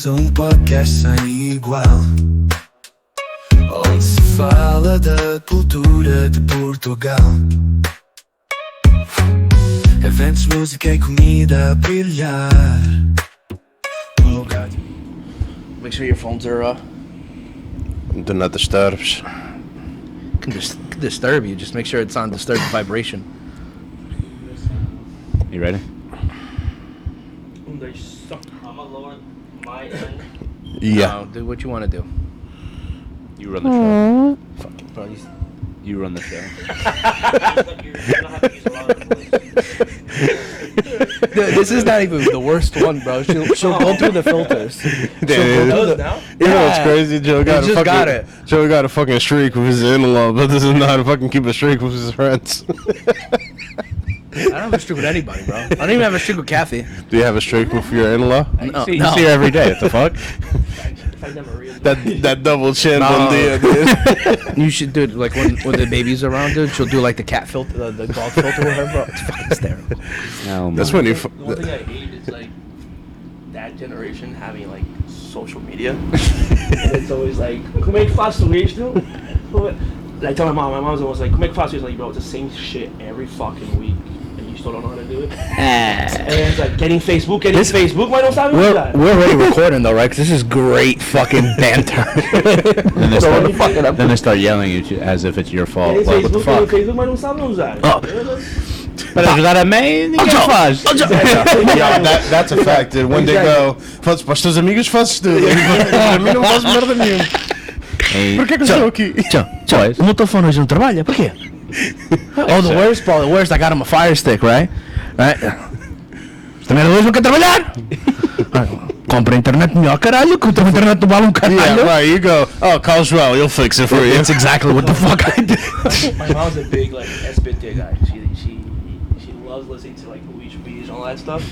bem-vindos a podcast sem igual, onde se fala da cultura de Portugal. Eventos, música e comida a brilhar. Make sure your phones are Do not disturb. can disturb you. Just make sure it's on disturb vibration. You ready? I'm gonna lower my end. Yeah. No, do what you want to do. You run the show. Fucking bro, You run the show. You're gonna have to use a lot of Dude, this is not even the worst one, bro. She'll go through the filters. voice now. You know what's crazy? Joe got just got it. Joe got a fucking streak with his in-law, but this is not how to fucking keep a streak with his friends. I don't have a streak with anybody, bro. I don't even have a streak with Kathy. Do you have a streak with your in-law? No, You see her every day. What the fuck? If I never realized That double chin No. bon dia, dude. You should do it like when the baby's around, dude. She'll do like the cat filter, the dog filter with her, bro. It's fucking hysterical. No, That's man. when you. the one thing I hate is like that generation having like social media, and it's always like, como é que faço isto? Like tell my mom's almost like, como é que faço isto? Like, bro, it's the same shit every fucking week, and you still don't know how to do it. And then it's like getting Facebook, mas não sabe usar. We're already recording though, right? 'Cause this is great fucking banter. Then they, So start, when you fuck it up- then they start yelling at you as if it's your fault. Getting Like, what the Facebook, fuck? mas não sabe usar. Para ajudar a mãe, ninguém faz. Yeah, that's a fact. Dude. When they go, faz para os teus amigos, fazes tudo. Para mim não faz merda nenhuma. Por que eu estou aqui? Tchau, o meu telefone hoje não trabalha, por quê? Oh, the worst, bro, the worst, I got him a Fire Stick, right? Esta merda hoje não quer trabalhar! Compra a internet melhor, caralho, que o teu internet não vale caralho. Yeah, right. You go. Oh, call Joel. He'll fix it for you. That's exactly what the fuck I did. My mom's a big like SBT guy. She loves listening to like Luis Beach and all that stuff.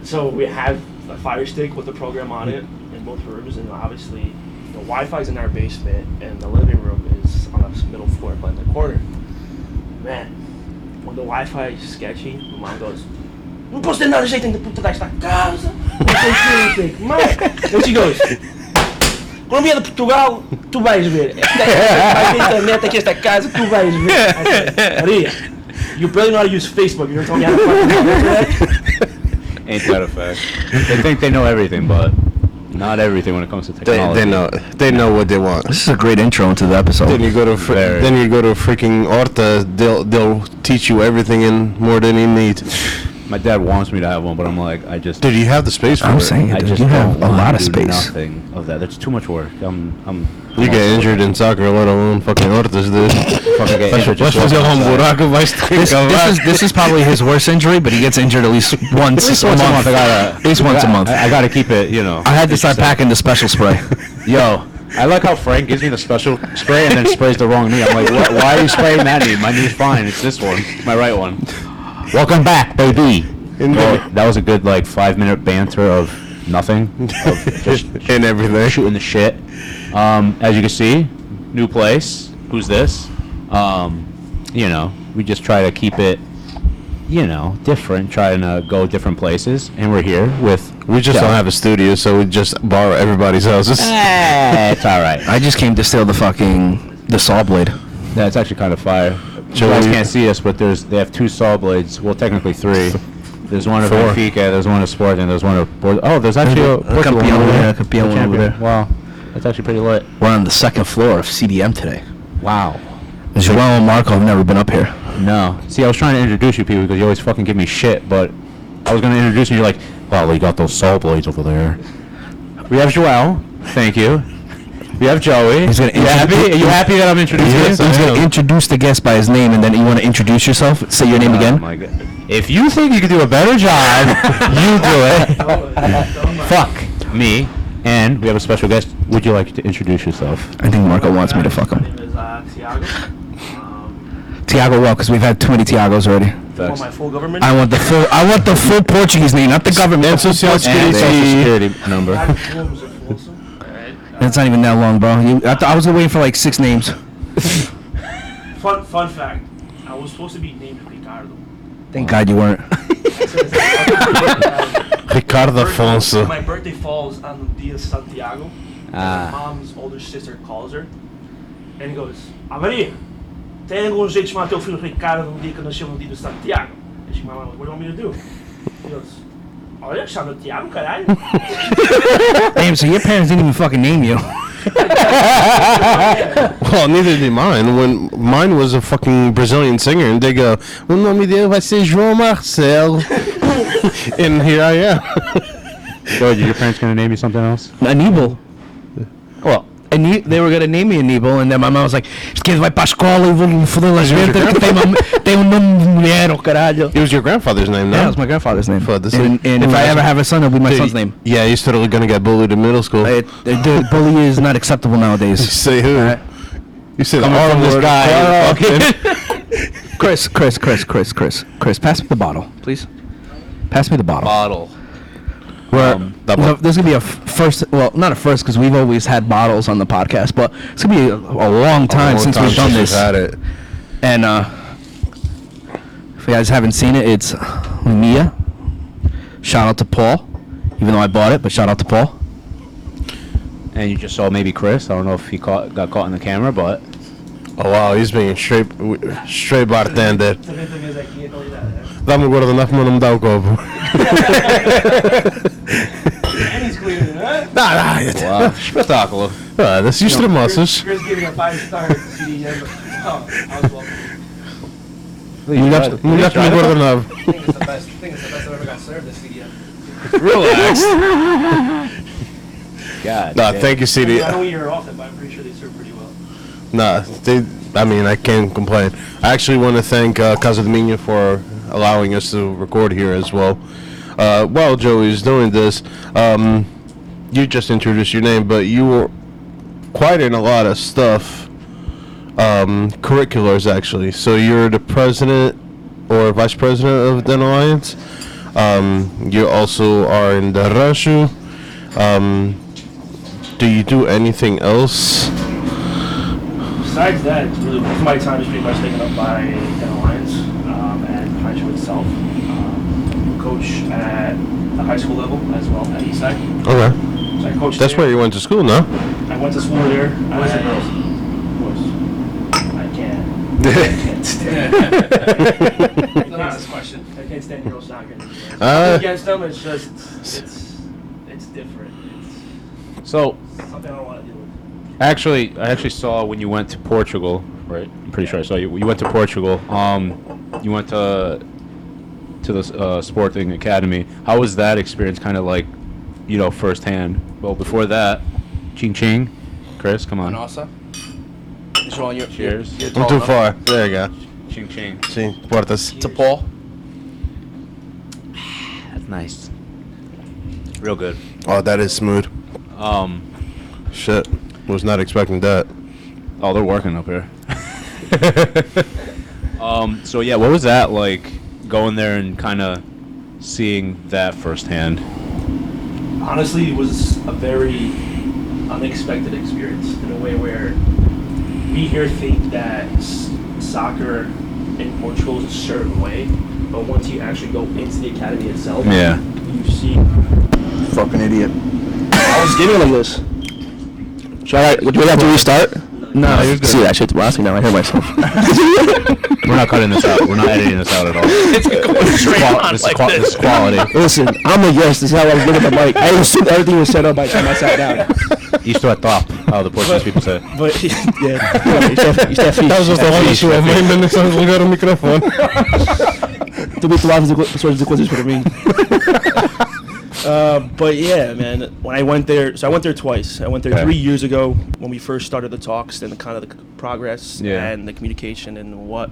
So we have a Fire Stick with the program on it in both rooms, and obviously the Wi-Fi's in our basement, and the living room is on the middle floor, but in the corner. Man, when the Wi-Fi is sketchy, my mom goes, "Não posso ter nada jeito ainda puta desta casa." Then she goes, "Quando vier de Portugal, tu vais ver. Vai ter internet aqui esta casa, tu vais ver." I said, Maria, you barely know how to use Facebook. You're gonna tell me how to fucking use internet? Ain't that a fact? They think they know everything, but not everything when it comes to technology. They know what they want. This is a great intro into the episode. Then you go to Very. then you go to freaking Horta. They'll teach you everything and more than you need. My dad wants me to have one, but I'm like, I just. Dude, you have the space for I'm it. saying I it, just you have don't a want lot to of do space. Nothing of that. That's too much work. You get injured in soccer, let alone fucking Hortas, dude. Fucking get injured Vais just fazer walking um outside. buraco, vais te This is probably his worst injury, but he gets injured at least once a month. At least once a month. I gotta keep it, you know. I had to start packing the special spray. Yo, I like how Frank gives me the special spray and then sprays the wrong knee. I'm like, why are you spraying that knee? My knee's fine. It's this one, my right one. Welcome back, baby. Well, that was a good like 5-minute banter of nothing, of just and everything. shooting the shit. As you can see, new place. Who's this? You know, we just try to keep it, you know, different. Trying to go different places, and we're here with. We just Joe. don't have a studio, so we just borrow everybody's houses. It's all right. I just came to steal the saw blade. Yeah, it's actually kind of fire. You guys can't see us, but they have 2 saw blades. Well, technically 3. There's one of 4. Benfica, there's one of Sport, and there's one of. Oh, there's actually a Portugal one over there. Campeão over there. Wow, that's actually pretty lit. We're on the 2nd floor of CDM today. Wow. Joel and Marco have never been up here. No. See, I was trying to introduce you people because you always fucking give me shit, but I was going to introduce you. You're like, well, you got those saw blades over there. We have Joel. Thank you. We have Joey. He's gonna you happy? Are you happy that I'm introducing you? He's going to introduce the guest by his name, and then you want to introduce yourself? Say your name Oh again? my God. If you think you can do a better job, you do it. Fuck me. And we have a special guest. Would you like to introduce yourself? I think Marco wants me to fuck My him. name is Tiago. Tiago, well, because we've had too many Tiagos already. For my full government. I want the full Portuguese name, not the government. Social And Security. social security number. That's not even that long, bro. I was waiting for like 6 names. Fun fact. I was supposed to be named Ricardo. Thank God you weren't. Ricardo Afonso. My birthday falls on the dia de Santiago. And my mom's older sister calls her. And he goes, Maria, tem algum jeito de chamar teu filho Ricardo no dia que eu nasci no dia do Santiago? And she, Mama, what do you want me to do? He goes, olha, chama Tiago, caralho. Damn, so your parents didn't even fucking name you. Well, neither did mine. When mine was a fucking Brazilian singer, and they go, o nome dele vai ser João Marcelo. And here I am. So, your parents gonna name you something else? Aníbal. Well, they were gonna name me Aníbal, and then my mom was like, "Esquece, vai pra escola e vou foder las ventas que tem nome de mulher, caralho." It was your grandfather's name, no? Yeah, it was my grandfather's name. Fuck, this And if I ever have a son, it'll be my son's name. Yeah, he's totally gonna get bullied in middle school. The bully is not acceptable You nowadays. say who? Alright. You say the Coming R from this word. guy. Chris, pass me the bottle, please. Pass me the bottle. Bottle. There's gonna be a first. Well, not a first because we've always had bottles on the podcast, but it's gonna be a long time since we've done this. Had it. And if you guys haven't seen it, it's Mia. Shout out to Paul, even though I bought it, but shout out to Paul. And you just saw maybe Chris. I don't know if he got caught in the camera, but Oh wow, he's being straight bartender. Dá-me o guardanapo, mas não me dá o copo. And he's cleaning, huh? wow, espetáculo. Das extremoças. Chris giving a 5-star CDM. Oh, I was welcome. Molhaste-me o guardanapo. I think it's the best I've ever got served, this CDM. Relax. God. Nah, damn. thank you, CD. I don't eat her often, but I'm pretty sure they serve pretty well. Nah, I can't complain. I actually want to thank Casa de Minha for allowing us to record here as well. While Joey's doing this, you just introduced your name, but you were quite in a lot of stuff, curriculars actually. So you're the president or vice president of the Alliance. You also are in the Rancho. Do you do anything else? Besides that, it's really most of my time is pretty much taken up by the Alliance and Rancho itself. Coach at the high school level as well at Eastside. Okay. So I coached That's there. where you went to school, no? I went to school there. Boys and girls? Boys. I can't stand. It's an honest question. I can't stand girls soccer. Nothing against them. It's just it's different. It's So, something I don't want to deal with. I actually saw when you went to Portugal, right? I'm pretty sure I saw you. You went to Portugal. You went to the sporting academy. How was that experience? Kind of like, firsthand. Well, before that, ching ching, Chris, come on. Nossa. Cheers. I'm too far. There you go. Ching ching. See, puertas. To Paul. That's nice. Real good. Oh, that is smooth. Shit. Was not expecting that. Oh, they're working up here. So yeah, what was that like? Going there and kind of seeing that firsthand. Honestly, it was a very unexpected experience in a way where we here think that soccer in Portugal is a certain way, but once you actually go into the academy itself, Yeah. you see. Fucking idiot. I was giving them this. Do we have to restart? No, you're good. see that shit. Last now I hear myself. We're not cutting this out. We're not editing this out at all. It's going straight on This like is quality. Listen, I'm a guest. This is how I was looking at the mic. I assumed everything was set up by the time I sat down. Isto é top, how the Portuguese people say. But yeah, isto é fixe. That was just the one issue. Mãe, ainda estamos a ligar o microfone. Tô habituado a pessoas dizer coisas pra mim. But yeah, man, when I went there, so I went there twice. I went there 3 years ago when we first started the talks and the kind of the progress and the communication and what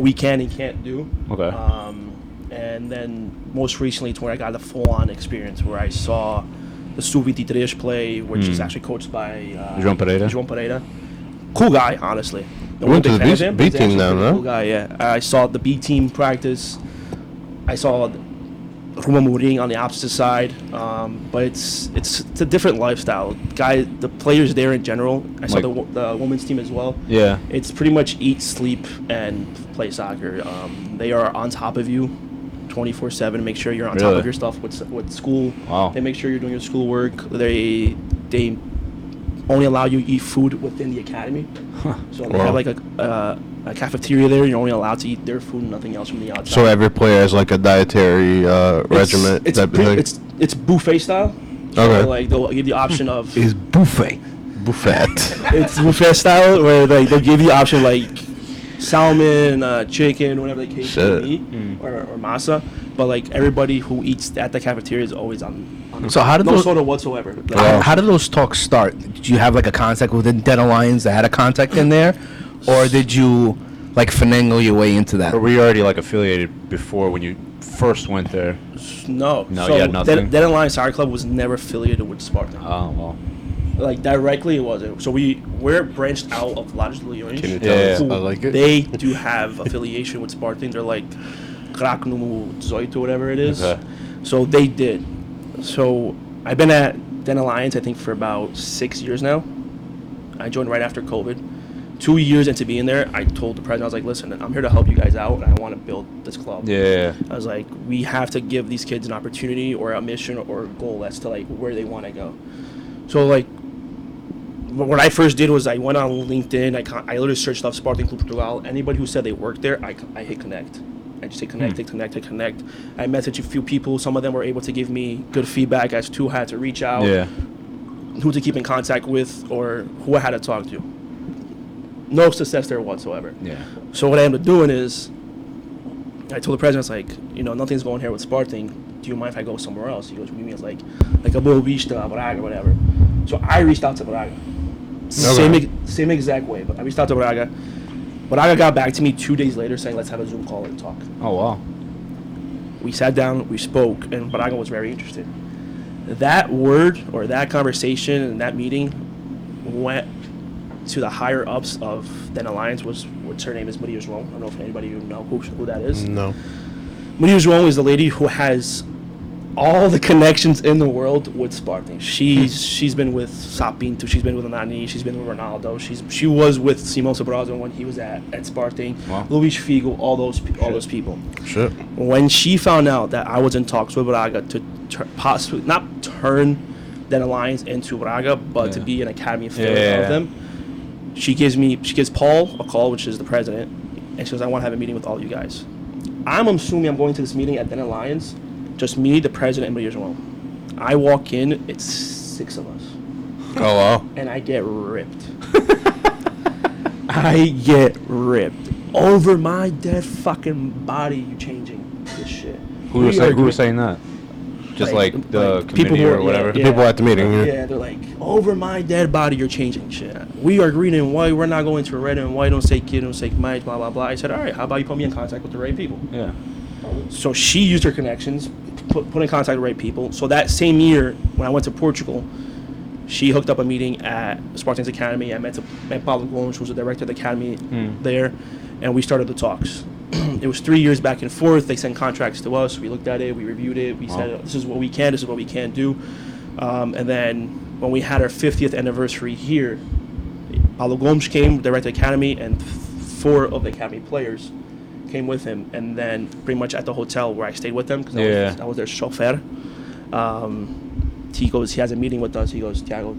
we can and can't do. Okay. And then most recently to where I got the full-on experience where I saw the Sub-23 play, which is actually coached by João Pereira. João Pereira. Cool guy, honestly. Went to the B team now, no? Cool guy, yeah. I saw the B team practice. I saw Ruma Mourinho on the opposite side, but it's a different lifestyle. The players there in general. I saw the women's team as well. Yeah. It's pretty much eat, sleep, and play soccer. They are on top of you 24/7. Make sure you're on top Really? of your stuff with school. Wow. They make sure you're doing your schoolwork. They only allow you to eat food within the academy. So they have like a cafeteria there. You're only allowed to eat their food, nothing else from the outside. So every player has like a dietary regiment It's type of thing. it's buffet style. Okay. So like they'll give the option of Is buffet. Buffet. it's buffet style where they'll give you the option like salmon, chicken, whatever the case may be, or masa. But like everybody who eats at the cafeteria is always on So how did no those soda whatsoever. Like, how did those talks start? Did you have like a contact with the Den Alliance that had a contact in there, or did you like finagle your way into that? Or were you already like affiliated before when you first went there? No, No, so you had nothing? Dead Alliance Soccer Club was never affiliated with Spartan. Oh well. Like directly, it wasn't. So we're branched out of Lajes de Leões. Can you Yeah, tell yeah. us? I like it. They do have affiliation with Spartan. They're like Crack Número 18, whatever it is. Okay. So they did. So I've been at Den Alliance, I think, for about 6 years now. I joined right after COVID. 2 years into being there, I told the president, I was like, listen, I'm here to help you guys out, and I want to build this club. Yeah. I was like, we have to give these kids an opportunity or a mission or a goal as to like where they want to go. So like, what I first did was I went on LinkedIn. I literally searched up Sporting Club Portugal. Anybody who said they worked there, I hit connect. I just hit connect, connect. I messaged a few people. Some of them were able to give me good feedback as to who I had to reach out, Yeah. who to keep in contact with, or who I had to talk to. No success there whatsoever. Yeah. So what I ended up doing is, I told the president, I was like, nothing's going here with Sparting. Do you mind if I go somewhere else? He goes, what do you mean? It's like a Boa Vista, Braga, whatever. So I reached out to Braga. Same exact way, but I reached out to Braga. Braga got back to me 2 days later saying, let's have a Zoom call and talk. Oh wow. We sat down, we spoke, and Braga was very interested. That word or that conversation and that meeting went to the higher ups of Den Alliance, which her name is Maria João. I don't know if anybody you know who that is. No. Maria João is the lady who has all the connections in the world with Spartan. She's been with Sapinto, she's been with Nani, she's been with Ronaldo. She was with Simão Sobrazzo when he was at Spartan. Wow. Luis Figo, all those people. Shit. When she found out that I was in talks with Braga to possibly not turn Den Alliance into Braga, but to be an academy affiliate of them, she gives Paul a call, which is the president, and she goes, I want to have a meeting with all you guys. I'm assuming I'm going to this meeting at Den Alliance, just me, the president, and Maria João. I walk in, it's 6 of us. Oh wow. And I get ripped. I get ripped. Over my dead fucking body, you changing this shit. Who was saying that? Just like the people committee who or whatever. The people at the meeting. Yeah, they're like, over my dead body, you're changing shit. We are green and white. We're not going to red and white. Don't say kid, don't say might, blah, blah, blah. I said, all right, how about you put me in contact with the right people? Yeah. So she used her connections, put in contact with the right people. So that same year, when I went to Portugal, she hooked up a meeting at Spartan's Academy. I met Paulo Gomes, who was the director of the academy there, and we started the talks. It was 3 years back and forth. They sent contracts to us. We looked at it. We reviewed it. We said, this is what we can. This is what we can't do. And then when we had our 50th anniversary here, Paulo Gomes came, director of the academy, and 4 of the academy players came with him. And then pretty much at the hotel where I stayed with them, because I was their chauffeur, he has a meeting with us. He goes, Tiago,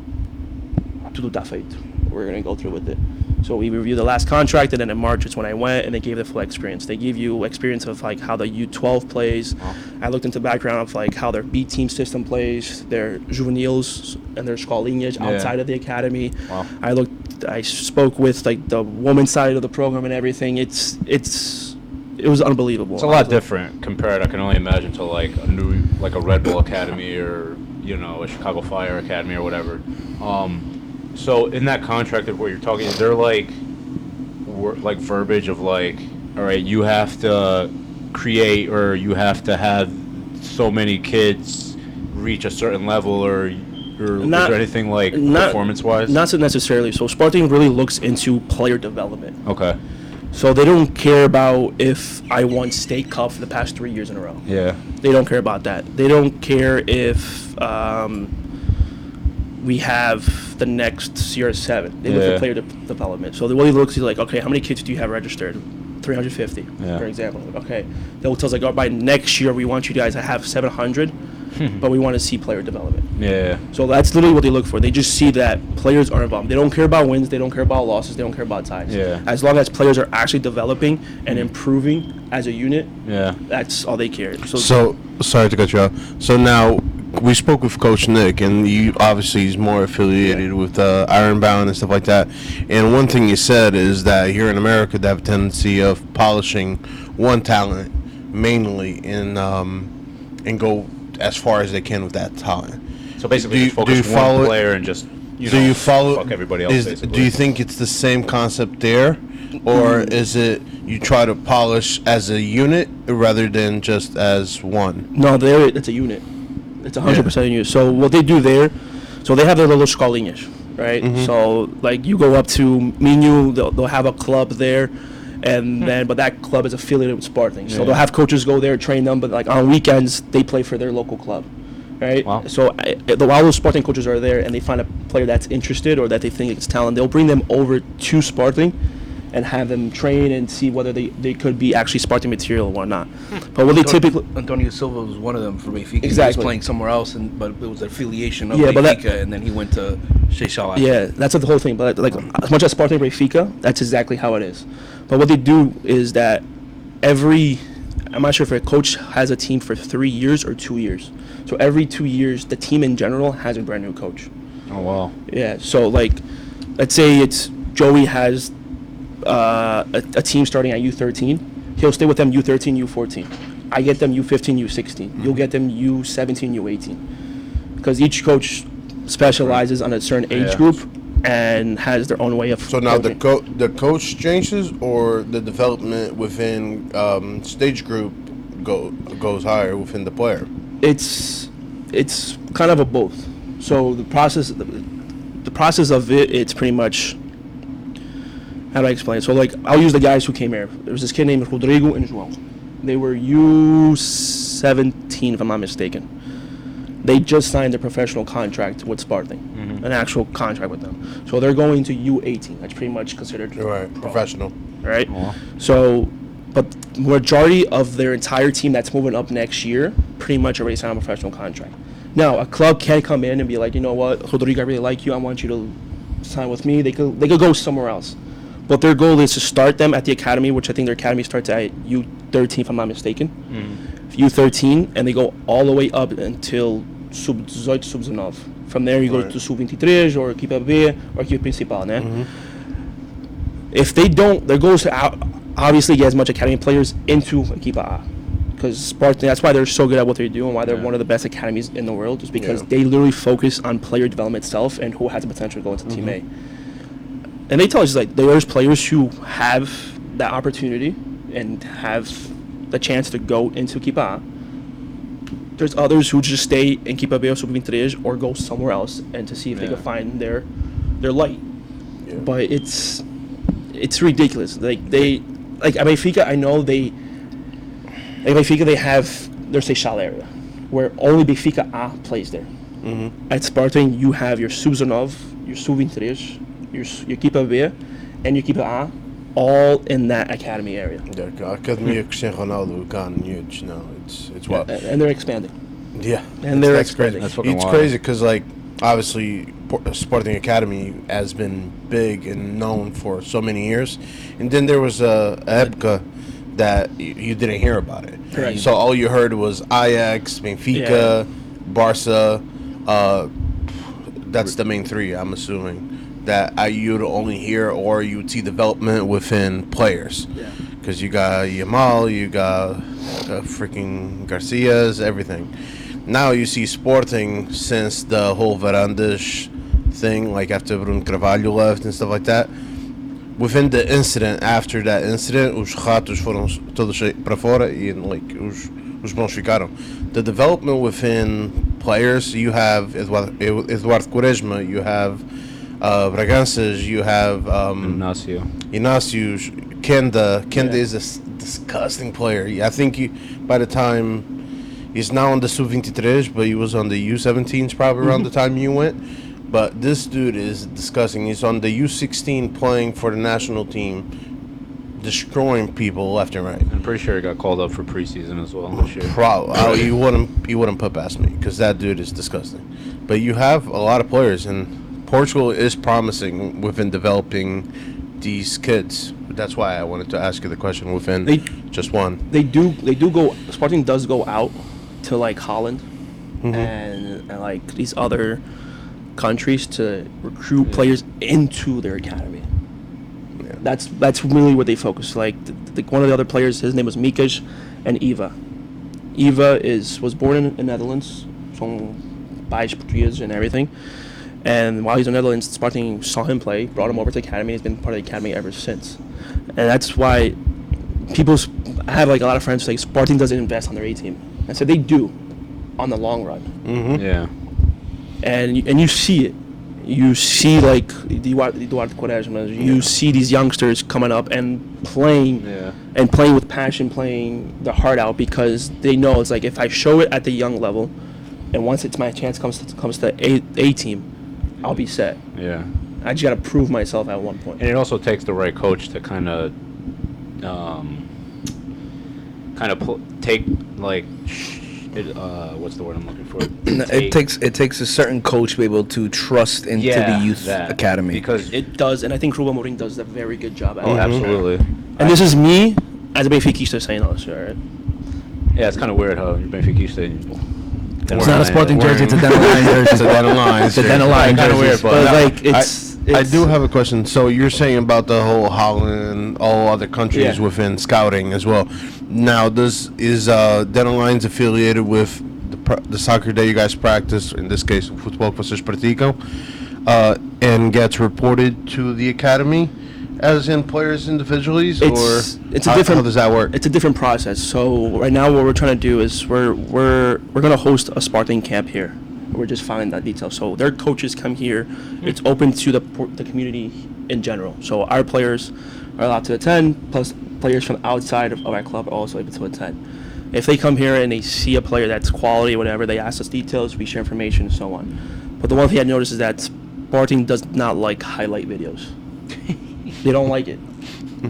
tudo tá feito. We're going to go through with it. So we reviewed the last contract, and then in March is when I went, and they gave the full experience. They give you experience of like how the U12 plays. I looked into the background of like how their B team system plays, their juveniles and their escolinhas outside of the academy. I spoke with like the women's side of the program and everything. It was unbelievable. It's a lot different compared, I can only imagine, to like a Red Bull Academy or a Chicago Fire Academy or whatever. So in that contract of where you're talking, is there like verbiage of like, all right, you have to create or you have to have so many kids reach a certain level or is there anything like performance-wise? Not so necessarily. So Spartan really looks into player development. Okay. So they don't care about if I won state cup for the past 3 years in a row. Yeah. They don't care about that. They don't care if we have the next CR7. They look at player development. So the way he looks, he's like, okay, how many kids do you have registered? 350, Yeah. for example. Okay, they'll tell us like, oh, by next year we want you guys to have 700, but we want to see player development. Yeah. So that's literally what they look for. They just see that players are involved. They don't care about wins. They don't care about losses. They don't care about ties. Yeah. As long as players are actually developing and improving as a unit, Yeah. that's all they care. So, sorry to cut you off. So now, we spoke with Coach Nick, and you obviously he's more affiliated with Ironbound and stuff like that. And one thing you said is that here in America, they have a tendency of polishing one talent mainly and go as far as they can with that talent. So basically, Do you- just focus do you follow one it? player and just Do you follow? fuck everybody else. Basically. Do you think it's the same concept there, or is it you try to polish as a unit rather than just as one? No, there it's a unit. It's 100% a unit. So what they do there, so they have their little escolinhas, right? So like you go up to Minho, they'll have a club there, and then but that club is affiliated with Spartan. So they'll have coaches go there, train them, but like on weekends they play for their local club, right? Wow. So while those Spartan coaches are there and they find a player that's interested or that they think it's talent, they'll bring them over to Spartan and have them train and see whether they could be actually Spartan material or not. But what they typically Antonio Silva was one of them for Benfica. He was Exactly. playing somewhere else, but it was an affiliation of Yeah, but Benfica, and then he went to Seychelles. Yeah, that's the whole thing. But like as much as Spartan Benfica, that's exactly how it is. But what they do is that I'm not sure if a coach has a team for 3 years or 2 years. So every 2 years, the team in general has a brand new coach. Oh wow. Yeah. So like, let's say it's Joey has a team starting at U13. He'll stay with them U13, U14. I get them U15, U16. You'll get them U17, U18. Because each coach specializes on a certain age Yeah. group and has their own way of. So now coaching. the coach changes, or the development within stage group goes higher within the player. It's kind of a both. So the process of it's pretty much. How do I explain? So like I'll use the guys who came here. There was this kid named Rodrigo and João. They were U17 if I'm not mistaken. They just signed a professional contract with Spartan, an actual contract with them. So they're going to U18. That's pretty much considered Right, pro, professional. right? Wow. So, but majority of their entire team that's moving up next year pretty much already signed a professional contract. Now, a club can come in and be like, you know what, Rodrigo, I really like you. I want you to sign with me. They could go somewhere else. But their goal is to start them at the academy, which I think their academy starts at U13, if I'm not mistaken. U13, and they go all the way up until sub-18, sub-19. From there, you go to sub-23 or equipa B or equipa principal, né? If they don't, their goal is to obviously get as much academy players into equipa A. Because Spartan, that's why they're so good at what they do and why they're one of the best academies in the world, just because they literally focus on player development itself and who has the potential to go into Team A. And they tell us like there's players who have that opportunity and have the chance to go into Equipa A. There's others who just stay in Equipa B or Sub-23 or go somewhere else and to see if they can find their light. But it's ridiculous. Like at Benfica, I know at Benfica they have their Seychelles area where only Benfica A plays there. At Spartan, you have your Sub-19, your Sub-23, your Equipa B, and your Equipa A, all in that academy area. The academy of Cristiano Ronaldo gone huge now. It's what? And they're expanding. Yeah, And they're that's expanding. crazy. That's fucking It's wild. crazy because like obviously Sporting Academy has been big and known for so many years, and then there was a epoca that you didn't hear about it. Correct. So all you heard was Ajax, Benfica, Barca. That's the main three, I'm assuming. That you'd only hear or you'd see development within players. Yeah. Because you got Yamal, you got freaking Garcias, everything. Now you see Sporting since the whole Varandas thing, like after Bruno Carvalho left and stuff like that. Within the incident, after that incident, os ratos foram todos para fora e like os bons ficaram. The development within players, you have Eduardo Quaresma, you have Braganças, you have Ignacio. Kenda. Kenda is a disgusting player. I think by the time he's now on the Sub-23, but he was on the U17s probably around the time you went. But this dude is disgusting. He's on the U16 playing for the national team destroying people left and right. I'm pretty sure he got called up for preseason as well this year. You wouldn't put past me because that dude is disgusting. But you have a lot of players, and Portugal is promising within developing these kids. That's why I wanted to ask you the question within just one. They do go. Sporting does go out to like Holland and like these other countries to recruit players into their academy. Yeah. That's really what they focus. Like one of the other players, his name was Mikas, and Eva. Eva was born in the Netherlands, from Baix Portuguese and everything. And while he's in the Netherlands, Sporting saw him play, brought him over to the academy. He's been part of the academy ever since. And that's why I have like a lot of friends say Sporting doesn't invest on their A team. I said they do, on the long run. Mm-hmm. Yeah. And you see it. You see like Duarte Quaresma. You see these youngsters coming up and playing with passion, playing their heart out, because they know it's like if I show it at the young level, and once it's my chance comes to A team, I'll be set. Yeah. I just got to prove myself at one point. And it also takes the right coach to kind of take like what's the word I'm looking for? It takes a certain coach to be able to trust into the youth academy. Because it does, and I think Ruben Amorim does a very good job at it. absolutely. And this is me as a Benfiquista saying all this, all right? Yeah, it's kind of weird how you're Benfiquista. It's not a Sporting jersey, it's a Dandelion jersey. It's a Dandelion. It's a Dandelion Kind of jersey. weird, but like it's I do have a question. So you're saying about the whole Holland, all other countries within scouting as well. Now, is Dandelions affiliated with the soccer that you guys practice? In this case, Futebol que vocês praticam, and gets reported to the academy, as in players individually, how does that work? It's a different process. So right now, what we're trying to do is we're going to host a Sporting camp here. We're just finding that detail. So their coaches come here. It's open to the community in general. So our players are allowed to attend, plus players from outside of our club are also able to attend. If they come here and they see a player that's quality or whatever, they ask us details, we share information and so on. But the one thing I noticed is that Sporting does not like highlight videos. They don't like it.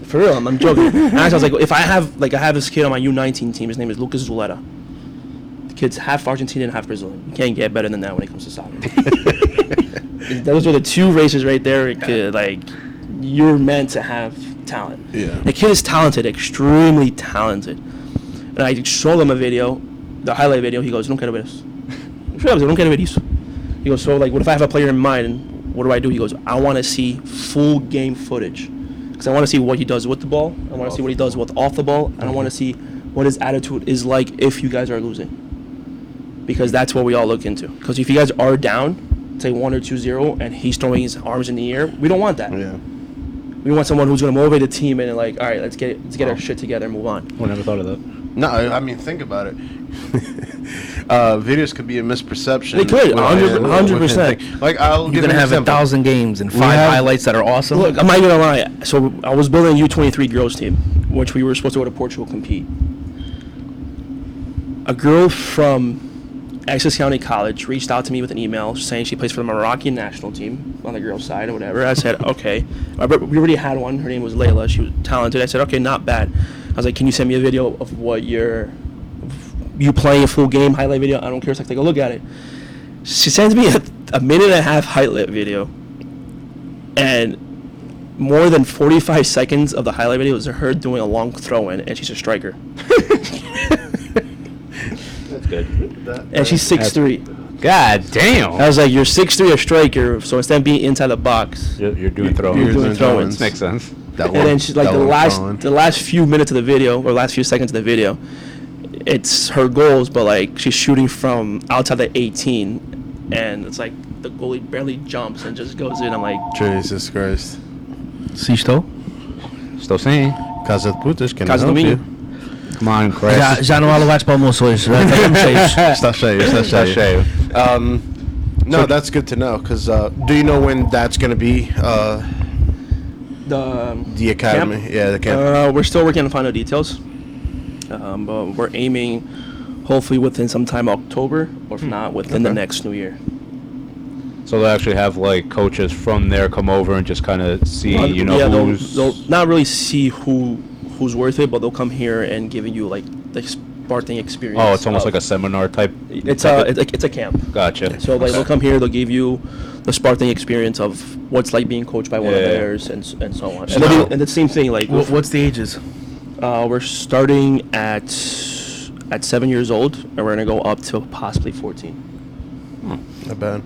For real, I'm joking. And I was like, if I have this kid on my U19 team, his name is Lucas Zuleta. The kid's half Argentinian, half Brazilian. You can't get better than that when it comes to soccer. Those are the two races right there. You're meant to have talent. Yeah. The kid is talented, extremely talented. And I showed him a video, the highlight video. He goes, "Não quero ver isso." "Não quero ver isso." He goes, "So like, what if I have a player in mind? What do?" He goes, "I want to see full game footage, because I want to see what he does with the ball. I want to see what he does with off the ball, and I want to see what his attitude is like if you guys are losing, because that's what we all look into. Because if you guys are down, say 1 or 2-0, and he's throwing his arms in the air, we don't want that. Yeah. We want someone who's going to motivate the team and like, all right, let's get our shit together and move on." I never thought of that. No, I mean, think about it. Videos could be a misperception. They could, 100%. Like, I'll You're give going to an have example. 1,000 games and 5 have- highlights that are awesome. Look, I'm not even gonna lie. So I was building a U23 girls team, which we were supposed to go to Portugal compete. A girl from Essex County College reached out to me with an email saying she plays for the Moroccan national team on the girls' side or whatever. I said, okay. We already had one. Her name was Layla. She was talented. I said, okay, not bad. I was like, can you send me a video of what you playing a full game highlight video? I don't care. So I take a look at it. She sends me a minute and a half highlight video, and more than 45 seconds of the highlight video is her doing a long throw-in, and she's a striker. That's good. And she's 6'3". God damn. I was like, you're 6'3", a striker, so instead of being inside the box, You're doing throw. You're doing throw-ins. Makes sense. and then she's like the last few minutes of the video, or last few seconds of the video, it's her goals, but like she's shooting from outside the 18, and it's like the goalie barely jumps and just goes in. I'm like, Jesus Christ. Se estou? Estou sim. Casa de putas, can I Casa help do you? Minho. Come on, Chris. Já não há lugares para almoço hoje. Já estamos cheios. Está cheio, está cheio. No, that's good to know, because do you know when that's going to be, the academy? Camp? Yeah, the camp. We're still working on final details, but we're aiming hopefully within sometime October, or if not, within the next New Year. So they actually have like coaches from there come over and just kind of see, who's. They'll not really see who's worth it, but they'll come here and giving you like the Spartan experience. Oh, it's almost like a seminar type. It's a camp. Gotcha. So like they'll come here, they'll give you the Spartan experience of what's like being coached by one of theirs and so on. And the same thing like What's the ages? we're starting at 7 years old, and we're gonna go up to possibly 14. Not bad.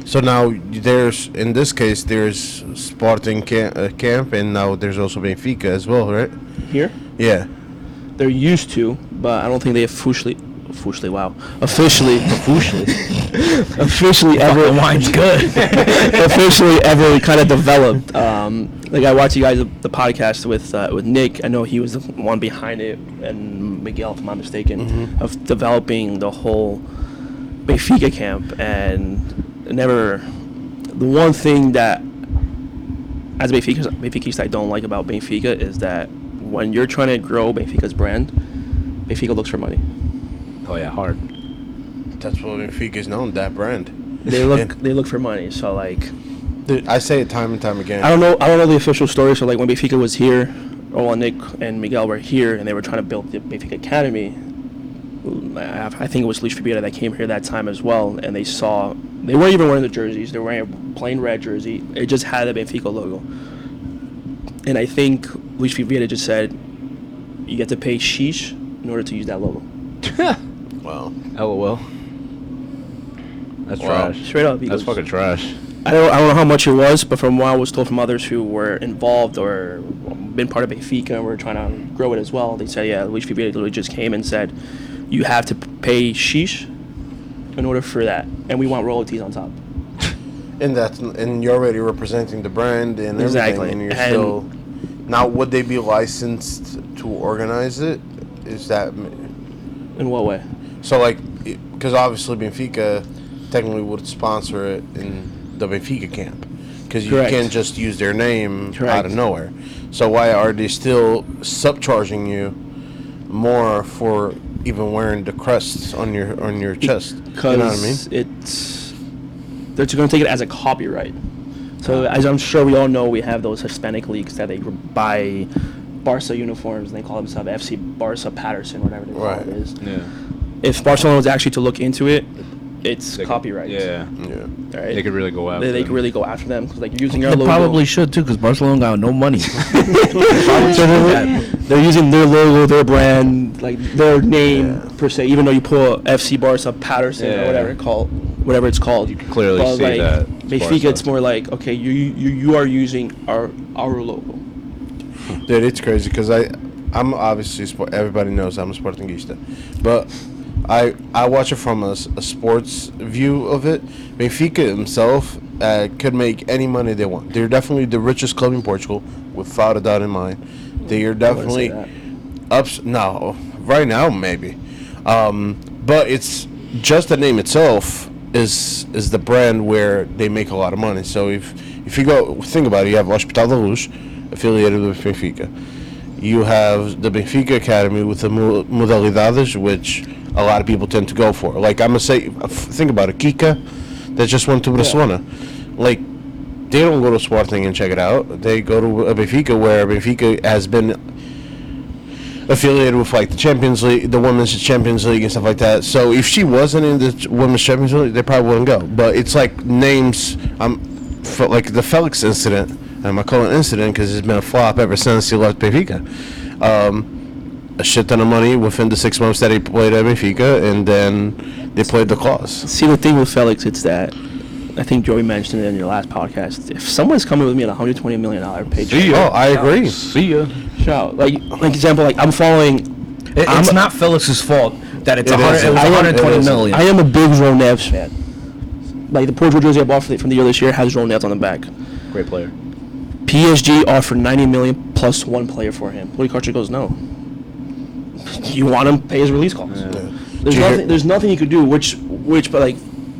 So now in this case, there's Spartan camp, and now there's also Benfica as well, right? Here, Yeah. they're used to, but I don't think they officially ever Wine's good. officially ever kind of developed. Like I watched you guys the podcast with Nick. I know he was the one behind it, and Miguel, if I'm not mistaken, of developing the whole Benfica camp. And never, the one thing that as Benfica I don't like about Benfica is that when you're trying to grow Benfica's brand, Benfica looks for money. Oh yeah, hard. That's what Benfica is known, that brand. They look for money. So like, Dude, I say it time and time again. I don't know the official story. So like when Benfica was here, or when Nick and Miguel were here, and they were trying to build the Benfica Academy, I think it was Luis Fabio that came here that time as well, and they weren't even wearing the jerseys. They were wearing a plain red jersey. It just had the Benfica logo. And I think Luis Fabio just said, you get to pay sheesh in order to use that logo. Wow. LOL. That's Wow. trash. Straight up. That's fucking trash. I don't know how much it was, but from what I was told from others who were involved or been part of Benfica and were trying to grow it as well, they said, yeah, Luis Fabio literally just came and said, you have to pay sheesh in order for that, and we want royalties on top. And you're already representing the brand and Exactly. everything, and you're still. Now, would they be licensed to organize it? Is that In what way? so? Like, because obviously Benfica technically would sponsor it in the Benfica camp, because you Correct. can't just use their name out Correct. of nowhere. So why are they still subcharging you more for even wearing the crests on your chest? Because You know what I mean? they're going to take it as a copyright. So as I'm sure we all know, we have those Hispanic leagues that they buy Barca uniforms, and they call themselves FC Barca Patterson, whatever they call Right. it is. Yeah. If Barcelona was actually to look into it, it's They could- copyright. Yeah. Yeah. Right? They could really go after. They could them. really go after them because like you're using our They logo. probably should too, because Barcelona got no money. So they're using their logo, their brand, like their name per se. Even though you put FC Barca Patterson or Yeah. whatever it's called. You can clearly But, see like, that. it's Benfica, Barca. it's more like okay, you are using our logo. Dude, it's crazy because I'm obviously everybody knows I'm a Sportingista, but I watch it from a sports view of it. Benfica himself could make any money they want. They're definitely the richest club in Portugal, without a doubt in mind. They are definitely no, right now maybe, but it's just the name itself is the brand where they make a lot of money. So if you go think about it, you have Hospital da Luz affiliated with Benfica. You have the Benfica Academy with the modalidades, which a lot of people tend to go for. Like I'm gonna say, think about it, Kika, that just went to Barcelona. Like they don't go to Sporting and check it out. They go to Benfica, where Benfica has been affiliated with like the Champions League, the Women's Champions League and stuff like that. So if she wasn't in the Women's Champions League, they probably wouldn't go. But it's like names, for like the Felix incident, and I call it incident because it's been a flop ever since he left Benfica. A shit ton of money within the 6 months that he played at Benfica, and then they played the clause. See, the thing with Felix, it's that I think Joey mentioned it in your last podcast. If someone's coming with me at $120 million paycheck, Oh, I agree. See ya. shout. Like example, like I'm following. It's not Felix's fault that it's It 100, isn't. it was It 120 isn't. million. I am a big João Neves fan. Like the Portugal jersey I bought from the year this year has João Neves on the back. Great player. PSG offered 90 million plus one player for him. Louis Carter goes, no. You want him? Pay his release costs. There's nothing you could do. Which, but like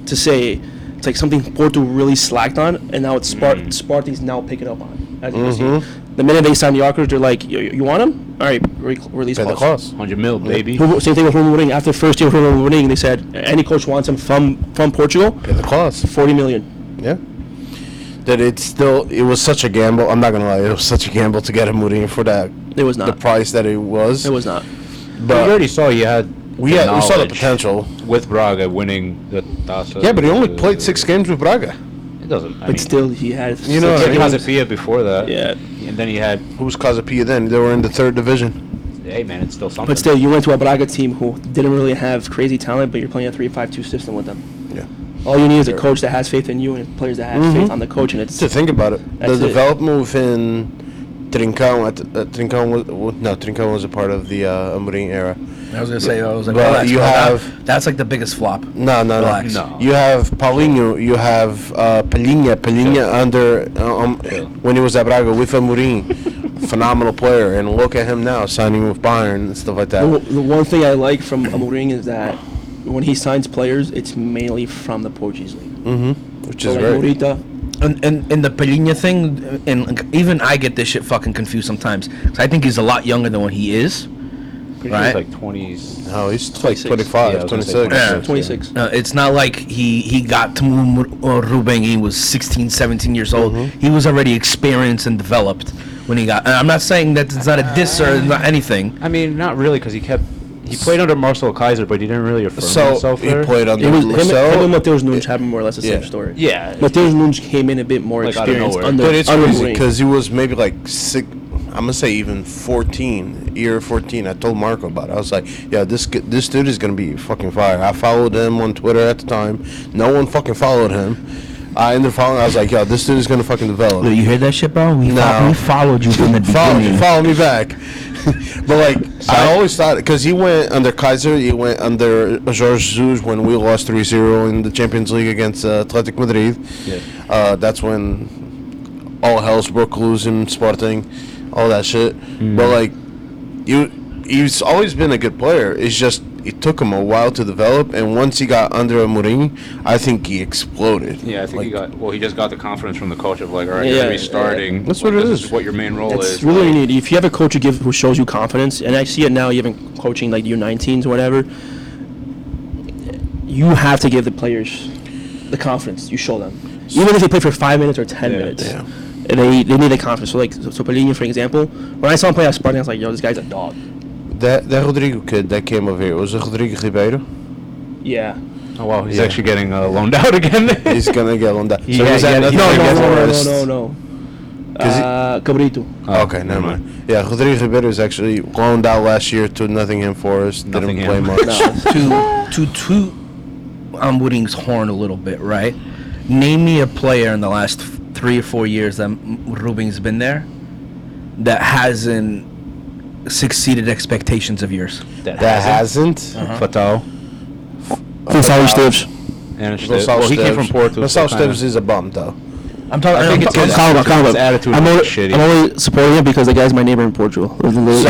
to say, it's like something Porto really slacked on, and now it's Sparty's now picking up on. As you can see, the minute they sign the Arcos, they're like, you want him? All right, release Pay the costs. clause. 100 mil, baby. Same thing with Ruben Amorim. After the first year of Ruben Amorim, they said any coach wants him from Portugal, Pay the clause. 40 million. Yeah. That it was such a gamble. I'm not gonna lie, it was such a gamble to get Mourinho for that. It was The not. price that it was. It was not. But you already saw you had. we saw the knowledge potential. with Braga winning the Taça. Yeah, but he only played 6 games with Braga. It doesn't. I But mean, still, he had. You know he what had I mean? Casapia before that. Yeah. And then he had. Who was Casapia then? They were in the 3rd division. Hey man, it's still something. But still, you went to a Braga team who didn't really have crazy talent, but you're playing a 3-5-2 system with them. Yeah. All you need is a coach that has faith in you and players that have faith on the coach, and it's To think about it, That's the it. development within Trincão, Trincão was a part of the Amorim era. I was gonna say, But you have- that's like the biggest flop. No. Relax. No. You have Paulinho, you have Pelinha under when he was at Braga with Amorim, phenomenal player, and look at him now signing with Bayern and stuff like that. the one thing I like from Amorim is that when he signs players, it's mainly from the Portuguese league. Which So is like great. Morita, And the Pelinha thing, and like, even I get this shit fucking confused sometimes. 'Cause I think he's a lot younger than what he is. Pretty sure it's Right. like 20s. No, he's like 26. 25, Yeah, I was gonna say 26. 26. 26. It's not like he got to Ruben. He was 16, 17 years old. He was already experienced and developed when he got. And I'm not saying that it's not a diss or not anything. I mean, not really, because he played under Marcel Kaiser, but he didn't really affirm So himself he there. played under It was him Marcel. and Mateus Nunes having more or less the same Yeah. story. Yeah. Mateus Nunes came in a bit more Like, out of experienced nowhere. under. But it's under crazy Mourinho. because he was maybe like 6. I'm gonna say even 14, year 14. I told Marco about it. I was like, yeah, this dude is gonna be fucking fire. I followed him on Twitter at the time. No one fucking followed him. I ended up following. I was like, yo, this dude is gonna fucking develop. You hear that shit, bro? We followed you from the Follow me back. But like, I always thought because he went under Kaiser, he went under Jorge Jesus when we lost 3-0 in the Champions League against Athletic Madrid. Yeah. That's when all hell's broke loose in Sporting, all that shit. But like, he's always been a good player. It's just it took him a while to develop, and once he got under Mourinho, I think he exploded. Yeah, I think Like, he just got the confidence from the coach of like, all right, Yeah, you're restarting. That's what it This is. what your main role That's is. really what like- you need. If you have a coach who shows you confidence, and I see it now, even coaching like U19s or whatever, you have to give the players the confidence. You show them, even if they play for 5 minutes or 10 minutes. Yeah. And they need the confidence. So like Pelinha, for example, when I saw him play at Spartan, I was like, yo, this guy's a dog. That Rodrigo kid that came over here was it Rodrigo Ribeiro. Yeah. Oh wow, he's Yeah. actually getting loaned out again. He's gonna get on that. So Yeah, he's at yeah, nothing no, against no, Forest. No. 'Cause he- Cabrito. Okay, never mind. Yeah, Rodrigo Ribeiro was actually loaned out last year to Nottingham Forest. Didn't play Nottingham. much. to toot Wooding's horn a little bit, right? Name me a player in the last 3 or 4 years that Rubin's been there that hasn't succeeded expectations of yours. That hasn't. Fatal. Gonçalo Esteves. And Gonçalo well, he came from Esteves. Porto. Gonçalo so kinda- Esteves is a bum, though. I'm talking. I think it's his Calma. his attitude I'm is only, shitty. I'm only supporting him because the guy's my neighbor in Portugal. He lives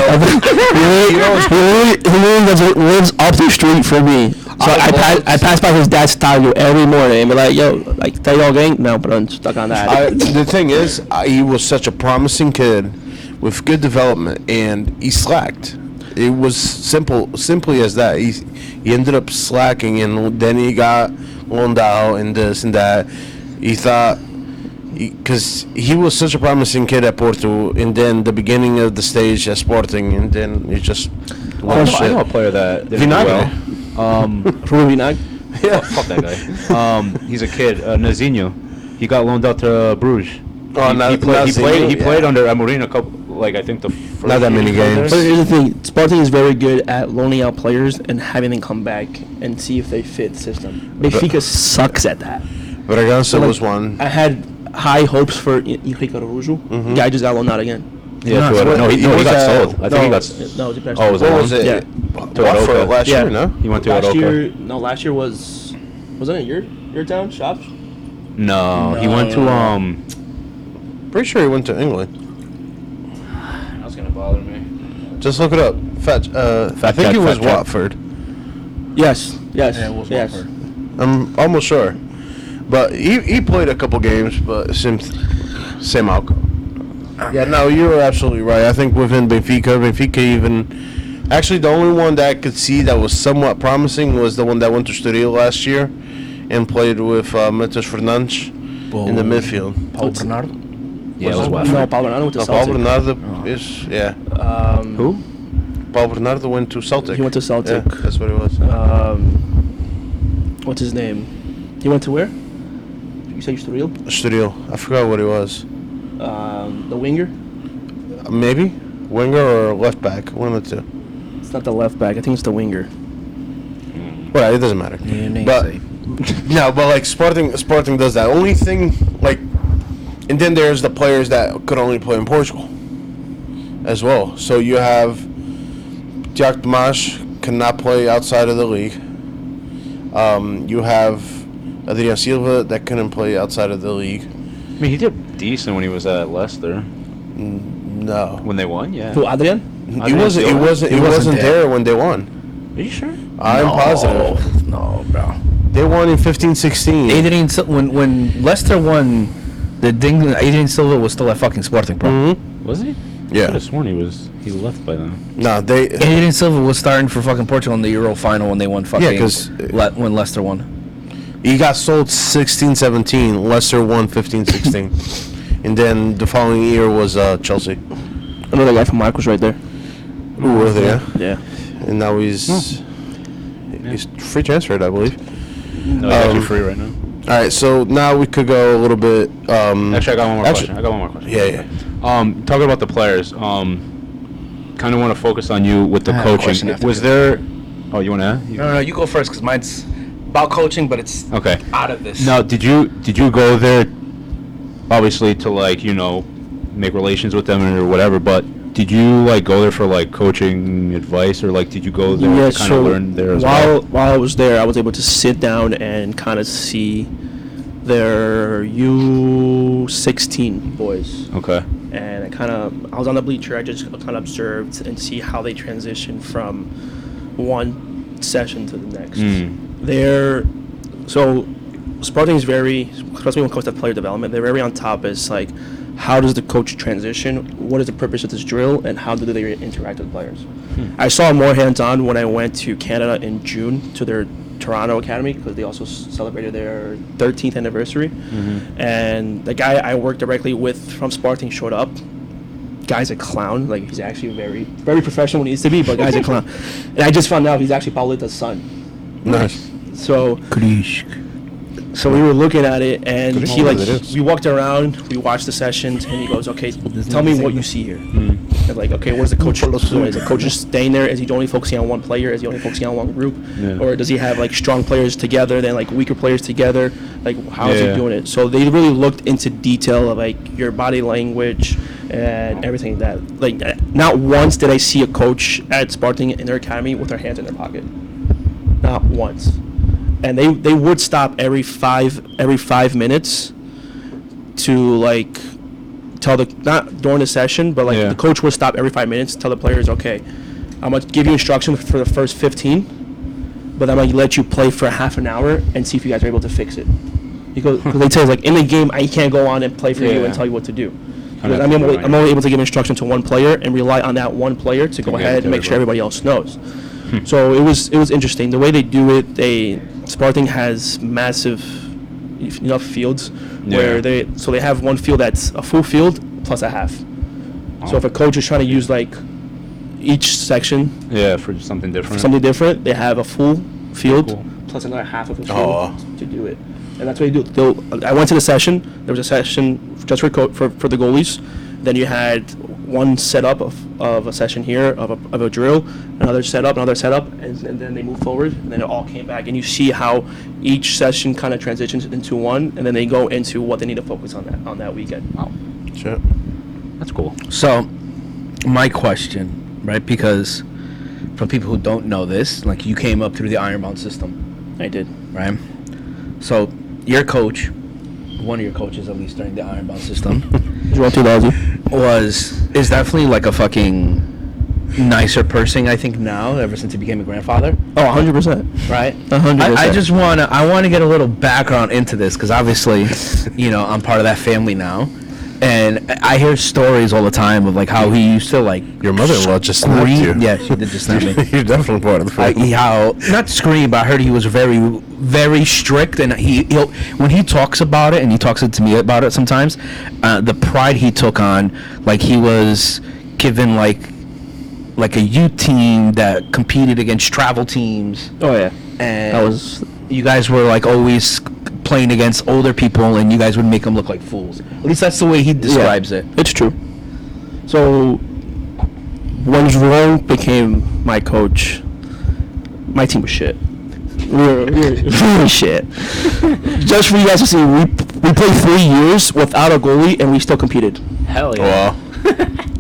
up the street from me. So I pass by his dad's estadio every morning and be like, yo, like, tá aí alguém? No, but I'm stuck on that. The thing is, he was such a promising kid with good development, and he slacked. It was simply as that. He ended up slacking, and then he got loaned out and this and that. He thought, because he was such a promising kid at Porto, and then the beginning of the stage at Sporting, and then he just I know a player that did Vinagre. well. Ruben Vinag. Yeah. Fuck that guy. He's a kid, Nazinho. He got loaned out to Bruges. Oh, he Nazinho, played yeah. under Amorim a couple, like I think the first Not that year many he played games. But there. here's the thing, Sporting is very good at loaning out players and having them come back and see if they fit the system. Benfica sucks at that. Bragança like, was one. I had high hopes for Henrique Araújo. Guy just got loaned out again. Yeah, No, to he he was got at- sold. I think he got. No, it was Oh, was it What was it? Yeah. Watford Aroca. last Yeah. year, no? He went to last Aroca. year, no, last year wasn't it your town, Shops? No, he went to Pretty sure he went to England. That's gonna bother me. Just look it up. I think check, it was fact check. Watford. Yes. Yeah, it was Watford. I'm almost sure. But he played a couple games, but same outcome. Yeah, no, you were absolutely right. I think within Benfica even... Actually, the only one that I could see that was somewhat promising was the one that went to Studio last year and played with Matheus Fernandes. in the midfield. Paul Bernardo. Yeah, it was West. No, Paul Bernardo went to No, Celtic. Paul Bernardo is Who? Paul Bernardo went to Celtic. He went to Celtic. Yeah, that's what it was. What's his name? He went to where? You said Estoril? Studio. I forgot what it was. The winger? Maybe winger or left back. One of the two. It's not the left back. I think it's the winger. Well, it doesn't matter. But no, but like Sporting does that. Only thing like, and then there's the players that could only play in Portugal as well. So you have Tiago Tomás cannot play outside of the league. You have Adrian Silva that couldn't play outside of the league. I mean, he did decent when he was at Leicester. No, When they won, yeah. Who, Adrian? he wasn't. He wasn't there when they won. Are you sure? I'm positive. No, bro. They won in 15-16. Adrian, when Leicester won the ding, Adrian Silva was still at fucking Sporting, bro. Mm-hmm. Was he? I Yeah. could have sworn he left by then. No, they. Adrian Silva was starting for fucking Portugal in the Euro final when they won fucking. Yeah, 'cause, when Leicester won. He got sold 16-17. Leicester won 15-16. And then the following year was Chelsea. Another guy from Mark was right there. Who were there? Yeah. And now he's free transferred, I believe. No, he's actually free right now. All right, so now we could go a little bit. Actually, I got one more question. Yeah. Talking about the players, kind of want to focus on you with the I have a question coaching. after Was this. there? Oh, you want to add? No, you go first because mine's about coaching, but it's Okay. out of this. Now, did you go there, obviously to make relations with them or whatever? But did you go there for coaching advice, or did you go there Yeah, to kind so of learn there as well? while I was there, I was able to sit down and kind of see their U16 boys. Okay. And I was on the bleacher. I just kind of observed and see how they transition from one session to the next. So Sporting is very, especially when it comes to player development, they're very on top. It's how does the coach transition? What is the purpose of this drill? And how do they interact with players? I saw more hands-on when I went to Canada in June to their Toronto Academy, because they also celebrated their 13th anniversary. And the guy I worked directly with from Sporting showed up. Guy's a clown. He's actually very, very professional when he needs to be, but guy's a clown. And I just found out he's actually Paulita's son. Nice. So we were looking at it, and Good call, it is. we walked around, we watched the sessions, and he goes, okay, tell me what you see here. And okay, what is the coach doing? Is the coach just staying there? Is he only focusing on one player? Is he only focusing on one group? Yeah. Or does he have strong players together, then weaker players together? How is he Yeah. doing it? So they really looked into detail of your body language and everything that not once did I see a coach at Sporting in their academy with their hands in their pocket. Not once. And they would stop every five minutes to tell not during the session, but Yeah. the coach would stop every 5 minutes, tell the players, okay, I'm gonna give you instruction for the first 15, but I'm gonna let you play for half an hour and see if you guys are able to fix it. Because they tell us in the game I can't go on and play for you Yeah. and tell you what to do. Kinda Because have to I'm only able to give instruction to one player and rely on that one player to go get ahead it to and make sure everybody. everybody else knows. So it was interesting the way they do it. Sporting has massive enough fields where they have one field that's a full field plus a half. So if a coach is trying to use each section Yeah, for something different. they have a full field Cool. plus another half of a field Oh. to do it. And that's what they do. I went to the session. There was a session just for the goalies. Then you had one setup of a session here of a drill, another setup, and then they move forward, and then it all came back. And you see how each session kind of transitions into one, and then they go into what they need to focus on that weekend. Wow, Sure. that's cool. So, my question, right? Because from people who don't know this, you came up through the Ironbound system, I did. right? So, your coach, one of your coaches at least during the Ironbound system, is definitely a fucking nicer person, I think, now, ever since he became a grandfather. Oh, 100%. Right? 100%. I just want to get a little background into this, because obviously, I'm part of that family now. And I hear stories all the time of like how he used to like Your mother-in-law just snapped you. Yeah, she did just snap me. You're definitely part of the family. How not scream, but I heard he was very, very strict, and he'll when he talks about it, and he talks to me about it sometimes, the pride he took on, like he was given like a youth team that competed against travel teams. Oh yeah. And That was you guys were like always playing against older people, and you guys would make them look like fools. At least that's the way he describes it. It's true. So when Jerome became my coach, my team was shit. We were shit. Just for you guys to see, we played 3 years without a goalie, and we still competed. Hell yeah. Wow.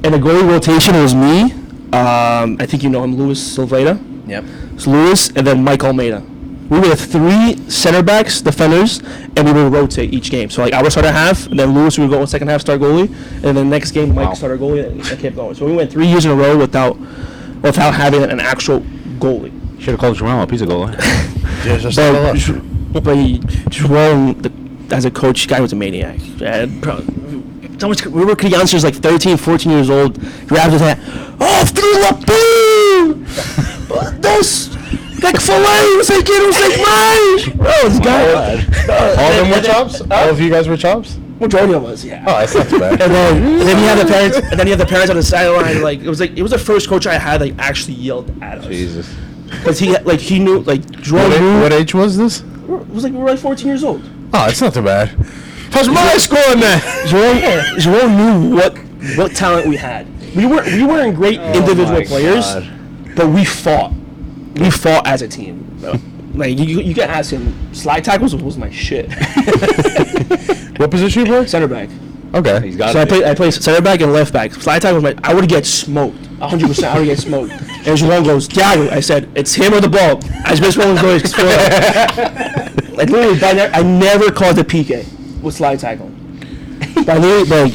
And the goalie rotation was me. I think you know him, Luis Silveira. Yep. It's Luis, and then Mike Almeida. We were 3 center backs, defenders, and we would rotate each game. So like I would start at half, and then Luis would go in second half, start goalie, and then next game Mike started goalie, and I kept going. So we went 3 years in a row without having an actual goalie. Should have called Jerome up. He's a goalie. Yeah, just Jerome, as a coach, guy was a maniac. We were youngsters, like 13, 14 years old. Grabbed his hand. Oh, through the boom! This, like filet, was like mais. Bro, this guy. All of them were chops? All of you guys were chops? Majority of us, yeah. Oh, that's not too bad. And then you have the parents. And then you have the parents on the sideline. Like it was the first coach I had like actually yelled at us. Jesus. Because he knew like Jerome knew. What age was this? It was like we were like 14 years old. Oh, it's not too bad. How's my scoring that? Jerome knew what talent we had. We weren't great individual players, but we fought. We fought as a team. Like you can ask him. Slide tackles was my shit. What position you play? Center back. Okay. He's got So it. I play center back and left back. Slide tackle was I would get smoked. 100%. I would get smoked. And Jerome goes, Tiago. I said, it's him or the ball. I just Jerome goes, like literally, I never called the PK with slide tackle. But literally,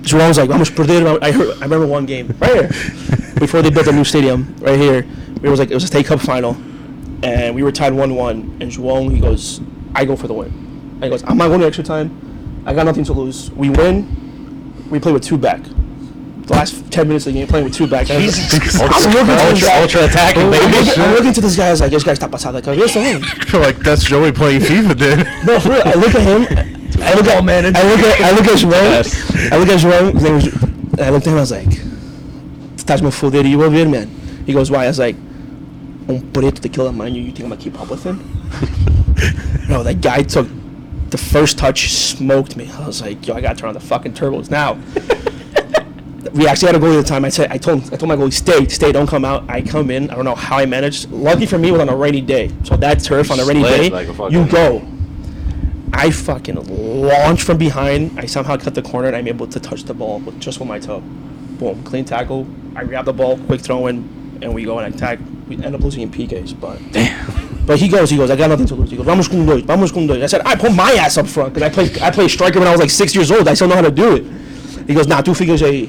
Jerome was like, vamos perder. I remember one game right here before they built a new stadium right here. It was a state cup final, and we were tied 1-1. And Jerome, he goes, I go for the win. And he goes, I'm not going to extra time. I got nothing to lose. We win. We play with 2 back. The last 10 minutes of the game, playing with 2 back. Ultra attacking, baby. I'm looking to this guy. I was like, this guy's top pasada. Like, what's the name? I feel like that's Joey playing FIFA, dude. No, for real. I look at him. I look at Jerome. I look at Jerome. His name was, and I looked at him. I was like, estás me foder e eu vou ver, man. He goes, why? I was like, preto daquele tamanho. You think I'm gonna keep up with him? No, that guy took the first touch, smoked me. I was like, yo, I gotta turn on the fucking turbos now. We actually had a goalie at the time. I told my goalie, stay, don't come out. I come in. I don't know how I managed. Lucky for me, it was on a rainy day. So that turf on a rainy day, like you go. I fucking launched from behind. I somehow cut the corner, and I'm able to touch the ball with my toe. Boom, clean tackle. I grab the ball, quick throw in, and we go and attack. We end up losing in PKs, but he goes, I got nothing to lose. He goes, vamos com dois. I said, I put my ass up front because I played striker when I was like 6 years old. I still know how to do it. He goes, nah, tu ficas aí.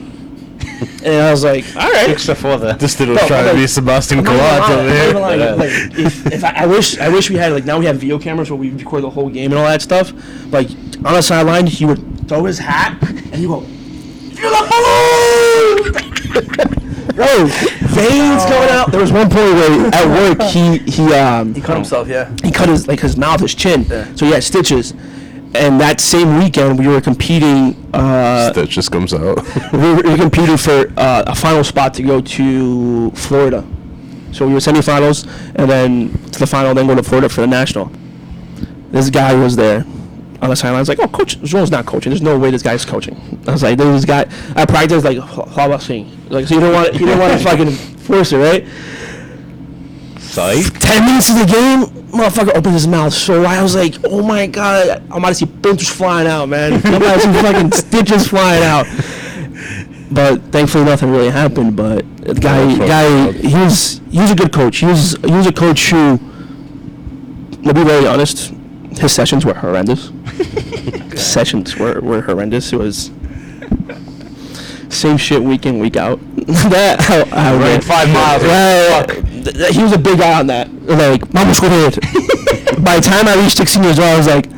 And I was like, all right. This dude was trying to be Sebastian Collage over here. I wish we had now we have video cameras where we record the whole game and all that stuff. Like on the sideline, he would throw his hat and he go, "Feel the balloon!" Bro, veins coming out. There was one point where at work he cut himself. Yeah. He cut his mouth, his chin. Yeah. So he had stitches. And that same weekend, we were competing. That just comes out. we were competing for a final spot to go to Florida. So we were semifinals, and then to the final, then go to Florida for the national. This guy was there on the sideline. I was like, "Oh, coach, Joel's not coaching. There's no way this guy's coaching." I was like, "There's this guy." I practiced like like so you don't want to fucking force it, right? Psych. 10 minutes of the game, motherfucker opened his mouth so wide. I was like, oh my god, I'm about to see pintos flying out, man. I'm about to see fucking stitches flying out. But thankfully nothing really happened. But the guy, he was a good coach. He was a coach who, to be very honest, his sessions were horrendous. Sessions were horrendous. It was same shit week in, week out. I ran 5 miles. He was a big guy on that. Like, vamos correr. By the time I reached 16 years old, I was like,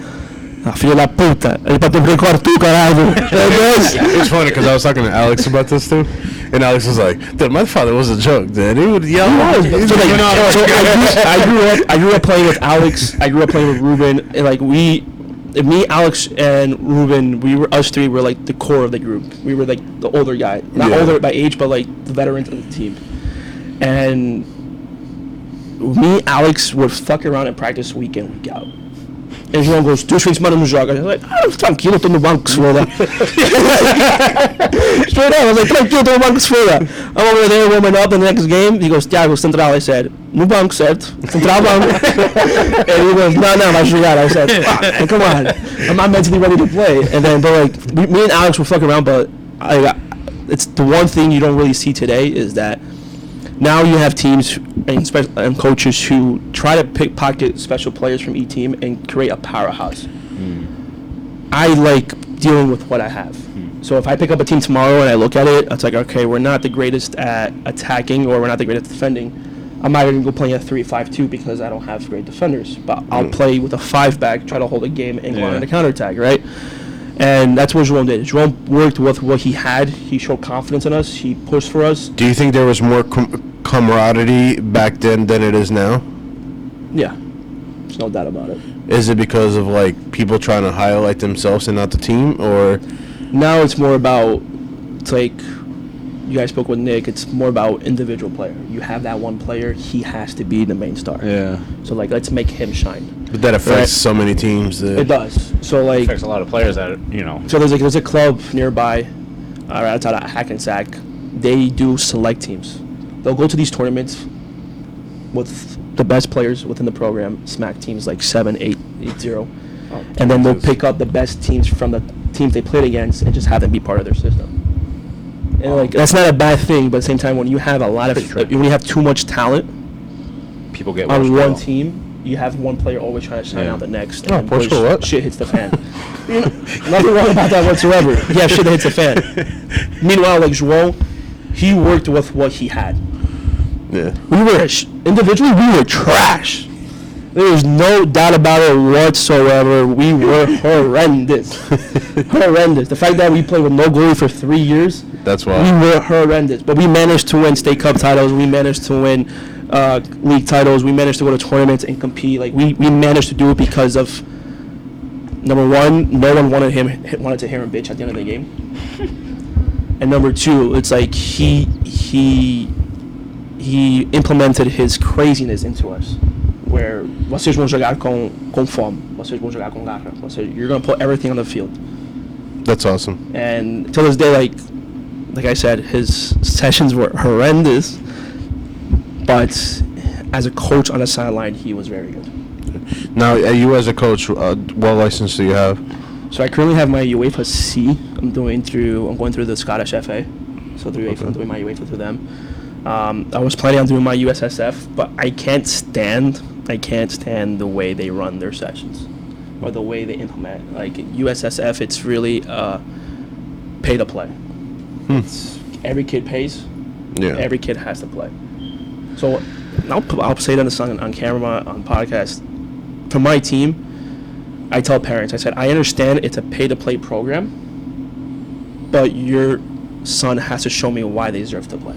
Filho da puta. Ele bateu pro quarto, caralho. It's funny because I was talking to Alex about this too, and Alex was like, "Dude, my father was a joke, dude. He would yell." I grew up playing with Alex. I grew up playing with Ruben. And like me, Alex, and Ruben, us three were like the core of the group. We were like the older guy, not older by age, but like the veterans of the team. And me, Alex would fuck around and practice week in, week out. And João goes, tu fins semana não joga. I was like, tranquilo, tô no banco, se foda. Straight up, I was like, tranquilo, tô no banco, se foda. I'm over there warming up in the next game. He goes, Tiago, central. I said, no banco, certo? Central banco. And he goes, no, vai jogar. I said, fuck, come on. I'm not mentally ready to play. And then, but like, me and Alex would fuck around, but it's the one thing you don't really see today is that now you have teams and coaches who try to pickpocket special players from each team and create a powerhouse. I like dealing with what I have. So if I pick up a team tomorrow and I look at it, it's like, okay, we're not the greatest at attacking or we're not the greatest at defending. I'm not going to go play a 3-5-2 because I don't have great defenders. But I'll play with a 5-back, try to hold a game and go on a counterattack, right? And that's what João did. João worked with what he had. He showed confidence in us. He pushed for us. Do you think there was more camaraderie back then than it is now? Yeah, there's no doubt about it. Is it because of like people trying to highlight themselves and not the team, or? Now it's more about, it's like, you guys spoke with Nick, it's more about individual player. You have that one player, he has to be the main star. Yeah. So like, let's make him shine. But that affects so many teams. It does. So like, Affects a lot of players that, you know. so there's a club nearby, right outside of Hackensack. They do select teams. They'll go to these tournaments with the best players within the program, smack teams like 7-8, 8-0. And then they'll pick up the best teams from the teams they played against and just have them be part of their system. And like, that's not a bad thing, but at the same time, when you have a lot of, when you have too much talent People get on washed one out. team, you have one player always trying to shine out the next. Oh, And Portugal, push, what? shit hits the fan. Nothing wrong about that whatsoever. Yeah, shit that hits the fan. Meanwhile, like João, he worked with what he had. Yeah. We were individually, we were trash. There is no doubt about it whatsoever. We were horrendous. Horrendous. The fact that we played with no goalie for 3 years, That's we why. were horrendous. But we managed to win state cup titles. We managed to win league titles. We managed to go to tournaments and compete. Like we managed to do it because of, number one, no one wanted to hear him bitch at the end of the game. And number two, it's like he implemented his craziness into us. Where vocês vão jogar com fome, vocês vão jogar com garra, you're gonna put everything on the field. That's awesome. And till this day, like I said, his sessions were horrendous, but as a coach on the sideline, he was very good. Now, you as a coach, what license do you have? So I currently have my UEFA C. I'm going through the Scottish FA, so through UEFA, I'm doing my UEFA through them. I was planning on doing my USSF, but I can't stand the way they run their sessions or the way they implement. Like USSF, it's really pay to play. It's, every kid pays. Yeah. Every kid has to play. So I'll say that on camera, on podcast. For my team, I tell parents, I said, I understand it's a pay to play program, but your son has to show me why they deserve to play.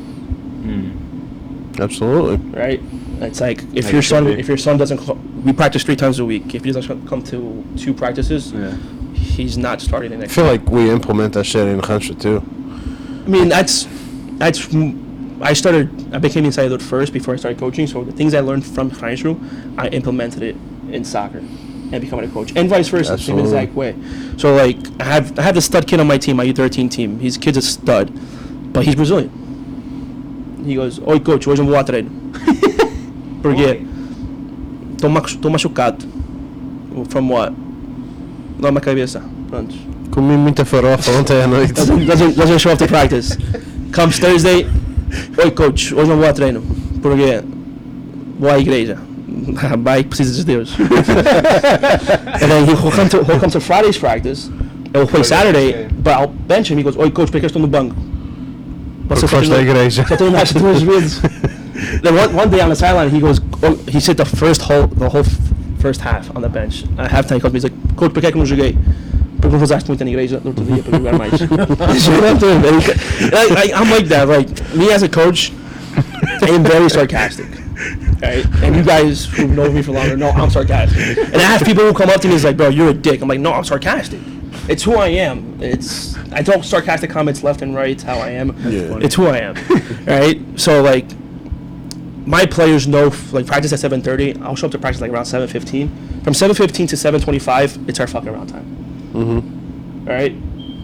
Absolutely. Right? It's like if Like your it should be. son doesn't we practice 3 times a week. If he doesn't come to 2 practices, he's not starting the I next. feel like we implement that shit in Rancho too. I mean, that's I became ensaiador first before I started coaching. So the things I learned from Rancho, I implemented it in soccer and becoming a coach, and vice versa, same Absolutely. exact way. So like I have the stud kid on my team, my U13 team. His kid's a stud, but he's Brazilian. He goes, "Oi, coach, hoje eu vou ao treino." Por quê? Tô machucado. From what? Dá uma cabeça. Pronto. Comi muita farofa ontem à noite. Doesn't show up to practice. Comes Thursday. Oi, coach, hoje não vou ao treino. Por quê? Vou à igreja. Vai, precisa de Deus. And then he'll come to Friday's practice. He'll play Saturday, but I'll bench him. He goes, "Oi, coach, por que estou no banco?" Porque foste à igreja. Só tenho 2 vezes. Then one day on the sideline, he goes, he said the whole first half on the bench. At halftime, he calls me, he's like, Coach, por que é que eu não joguei? Porque não usaste muito na igreja no outro dia para jogar mais. I'm like that. Like, me as a coach, I am very sarcastic. Right? And you guys who know me for longer know I'm sarcastic. And I have people who come up to me and is like, bro, you're a dick. I'm like, no, I'm sarcastic. It's who I am. I don't sarcastic comments left and right. It's how I am. Yeah. It's who I am. Right? So, like, my players know, like, practice at 7:30. I'll show up to practice, like, around 7:15. From 7:15 to 7:25, it's our fucking around time. Mm-hmm. All right?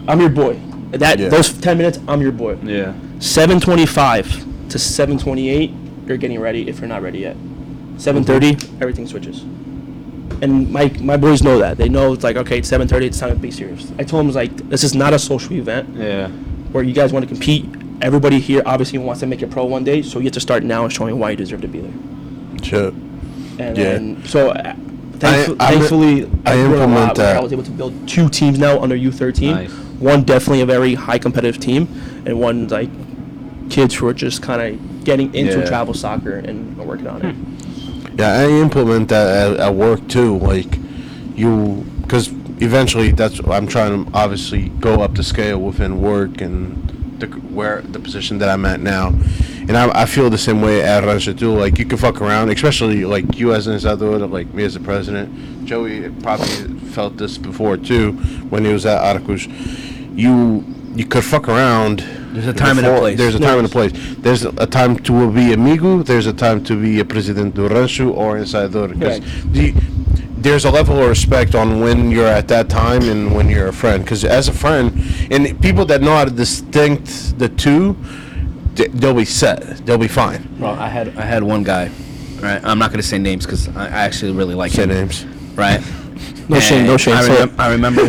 I'm your boy. Those 10 minutes, I'm your boy. Yeah. 7:25 to 7:28, you're getting ready if you're not ready yet. 7:30, everything switches. And my boys know that. They know it's like, okay, it's 7:30, it's time to be serious. I told them, it's like, this is not a social event Yeah. where you guys want to compete. Everybody here obviously wants to make it pro one day, so you have to start now and showing why you deserve to be there. Sure. And Yeah. then, so thankfully, I implement that. I was able to build 2 teams now under U13. Nice. One definitely a very high competitive team, and one like kids who are just kind of getting into Yeah. travel soccer and are working on it. Yeah, I implement that at work too. Like, because eventually that's I'm trying to obviously go up the scale within work and the position that I'm at now. And I feel the same way at Rancho too. Like, you can fuck around, especially like you as an ensaiador, like me as the president. Joey probably felt this before too when he was at Arcos. You could fuck around. There's a time and a place. There's a time and a place. There's a time to be amigo. There's a time to be a president do rancho or ensaiador. Because there's a level of respect on when you're at that time and when you're a friend. Because as a friend, and people that know how to distinct the two, they'll be set. They'll be fine. Well, I had one guy, right? I'm not gonna say names because I actually really like Say him. names. Right? No shame, no shame. I remember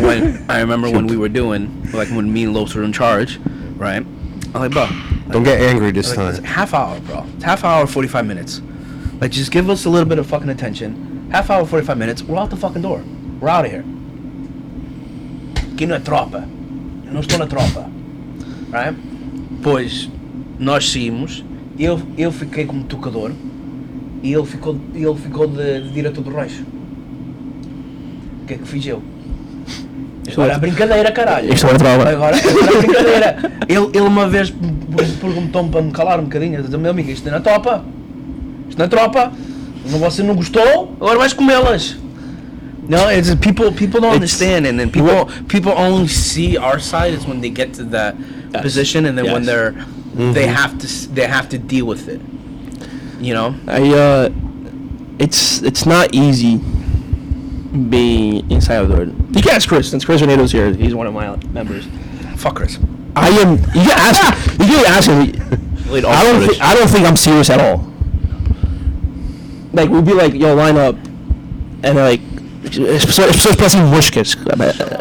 when we were doing, like, when me and Los were in charge, right? I'm like, bro, Don't get angry this like, time. it's half hour, bro. It's half hour, 45 minutes. Like, just give us a little bit of fucking attention. Half hour, 45 minutes. We're out the fucking door. We're out of here. Aqui não é tropa. Eu não estou na tropa. Right? Pois, nós saímos. Eu fiquei como tocador. E ele ficou de diretor do Rancho. O que é que fiz eu? Agora é brincadeira, caralho. Isto é trauma. Agora é brincadeira. Ele uma vez perguntou-me para me calar um bocadinho. Ele disse, meu amigo, isto não é tropa. Isto não é tropa. Você não gostou, agora vais comê-las. No, it's people don't understand, and then people only see our side is when they get to that position, and then when they have to deal with it. You know, It's not easy being ensaiador. You can ask Chris, since Chris Renado's here. He's one of my members. fuck Chris. I am. You can ask him. I don't think I'm serious at all. Like, we'd be like, yo, line up, and like, especially Mushkis.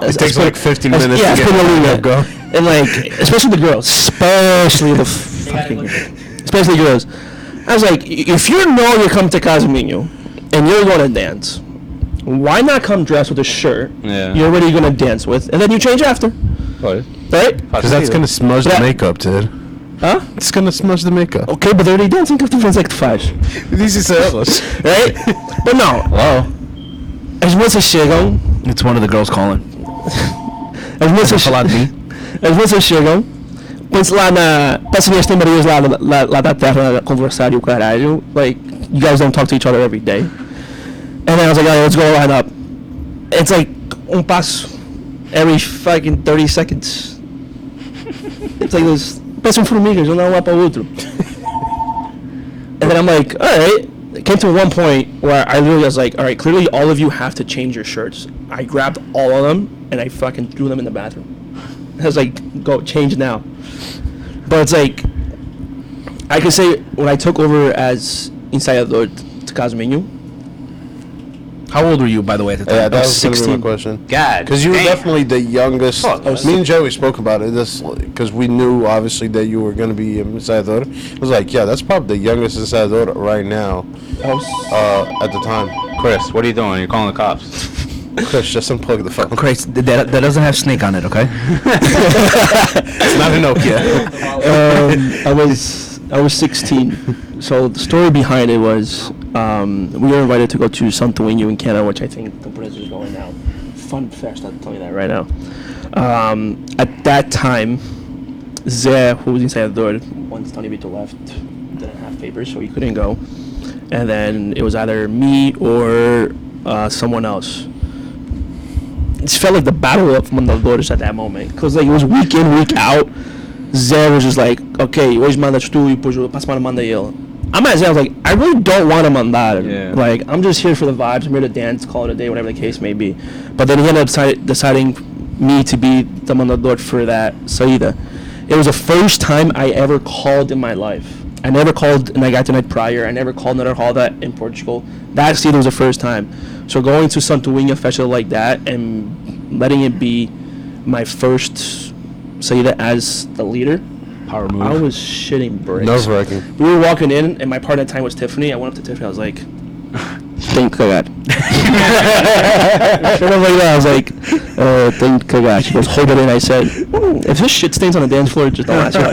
It takes like 15 minutes to get the go. And like, especially the girls, especially the girls. I was like, if you know you're coming to Casamigno and you're going to dance, why not come dressed with a shirt you're already going to dance with, and then you change after? Right? Because that's going to smudge the makeup, dude. Huh? It's going to smudge the makeup. Okay, but they're already dancing com diferentes é que tu faz. These is elas. Right? But no. Hello? As moças chegam... It's one of the girls calling. As moças chegam... Põe-se lá na... Passam as Marias lá da terra a conversar e o caralho. Like, you guys don't talk to each other every day. And then I was like, alright, let's go line up. It's like passo every fucking 30 seconds. It's like this... Parecem formigas, um lá para o outro. And then I'm like, alright. It came to one point where I literally was like, alright, clearly all of you have to change your shirts. I grabbed all of them and I fucking threw them in the bathroom. I was like, go, change now. But it's like, I could say when I took over as ensaiador to Casamigno. How old were you, by the way, at the time? Yeah, that was 16. my question. God. Because you were definitely the youngest. Me and Joey spoke about it. Because we knew, obviously, that you were going to be an ensaiador. It was like, yeah, that's probably the youngest ensaiador right now at the time. Chris, what are you doing? You're calling the cops. Chris, just unplug the phone. Chris, that doesn't have snake on it, okay? It's not a Nokia. I was 16. So the story behind it was We were invited to go to Santoinho in Canada, which I think the Brazil is going now. Fun fest, I'm telling you that right now. At that time, Zé, who was ensaiador, once Tony Vito left, didn't have papers, so he couldn't go. And then it was either me or someone else. It felt like the battle of mandadores at that moment, because like it was week in, week out. Zé was just like, okay, hoje mandas tu e depois a próxima manda ele. I'm at Zé, I was like, I really don't want to mandar. Yeah. Like, I'm just here for the vibes. I'm here to dance, call it a day, whatever the case may be. But then he ended up deciding me to be the mandador for that saída. It was the first time I ever called in my life. I never called in Gaita night prior. I never called another hall that in Portugal. That season was the first time. So going to Santoinho festival like that and letting it be my first saída as the leader, Power move. I was shitting bricks. Nerve-wracking. We were walking in, and my partner at the time was Tiffany. I went up to Tiffany. I was like, "Thank God." Straight up like that. I was like, "Thank God." She goes, "Hold it in." I said, "If this shit stains on the dance floor, just don't ask me."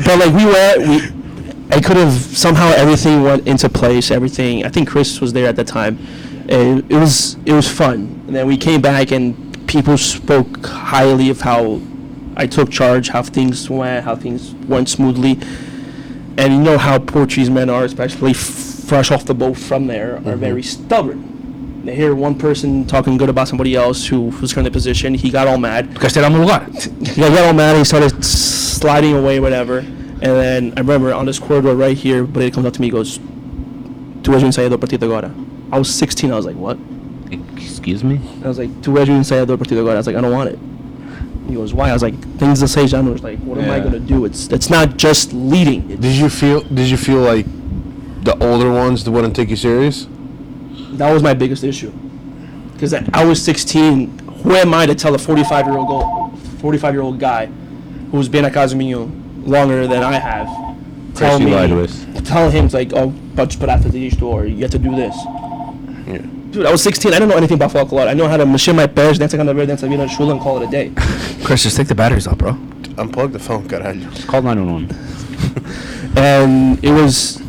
But like I could have somehow everything went into place. Everything. I think Chris was there at the time. And it was fun. And then we came back, and people spoke highly of how I took charge, how things went smoothly. And you know how Portuguese men are, especially fresh off the boat from there, are very stubborn. They hear one person talking good about somebody else who's currently in the position. He got all mad. He got all mad. He started sliding away, whatever. And then I remember on this corridor right here, but it comes up to me, he goes, "Tu és o ensaiador a partir de agora." I was 16. I was like, "What?" Excuse me? I was like, "Tu és o ensaiador a partir de agora." I was like, "I don't want it." He goes, "Why?" I was like, "Things to say, John." I was like, "What am I Yeah. gonna do? It's not just leading." Did you feel like the older ones wouldn't take you serious? That was my biggest issue, because I was 16. Who am I to tell a 45-year-old guy who's been at Casimiro longer than I have? Tell Person me, you lied with. tell him it's like, "Oh, podes parar fazer isto," or "You have to do this." Yeah. Dude, I was 16. I didn't know anything about folklore. I know how to machine my pés, dance a verde, dance a vida shula, and call it a day. Chris, just take the batteries off, bro. Unplug the phone, caralho. Just call 911. And it was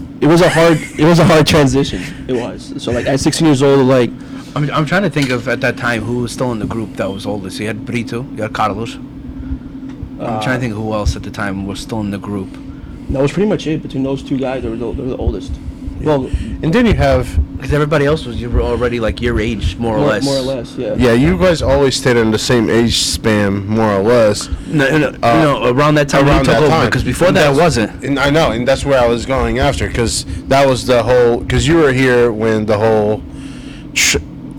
a hard transition. It was. So like at 16 years old, like I'm trying to think of at that time who was still in the group that was oldest. You had Brito, you had Carlos. I'm trying to think who else at the time was still in the group. that was pretty much it. Between those two guys, they were the oldest. Well, And then you have, Because everybody else you were already like your age, more or less. More or less, yeah. yeah, you guys always stayed in the same age span, more or less. No, around that time when you Around took that over. time. Because before And that, it that's- wasn't. And I know, and that's where I was going after, because that was the whole, because you were here when the whole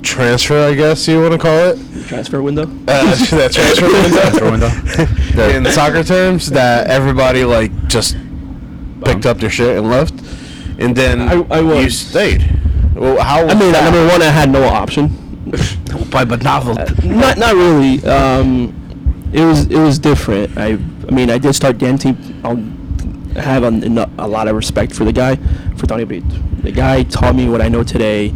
transfer, I guess you want to call it. Transfer window. That transfer window. In soccer terms, that everybody like just picked up their shit and left, and then I was. you stayed. Well, how was I mean, that? number one, I had no option. But novel. Not really. It was different. I mean, I did start dancing. I have a lot of respect for the guy, for Tony Brito. The guy taught me what I know today.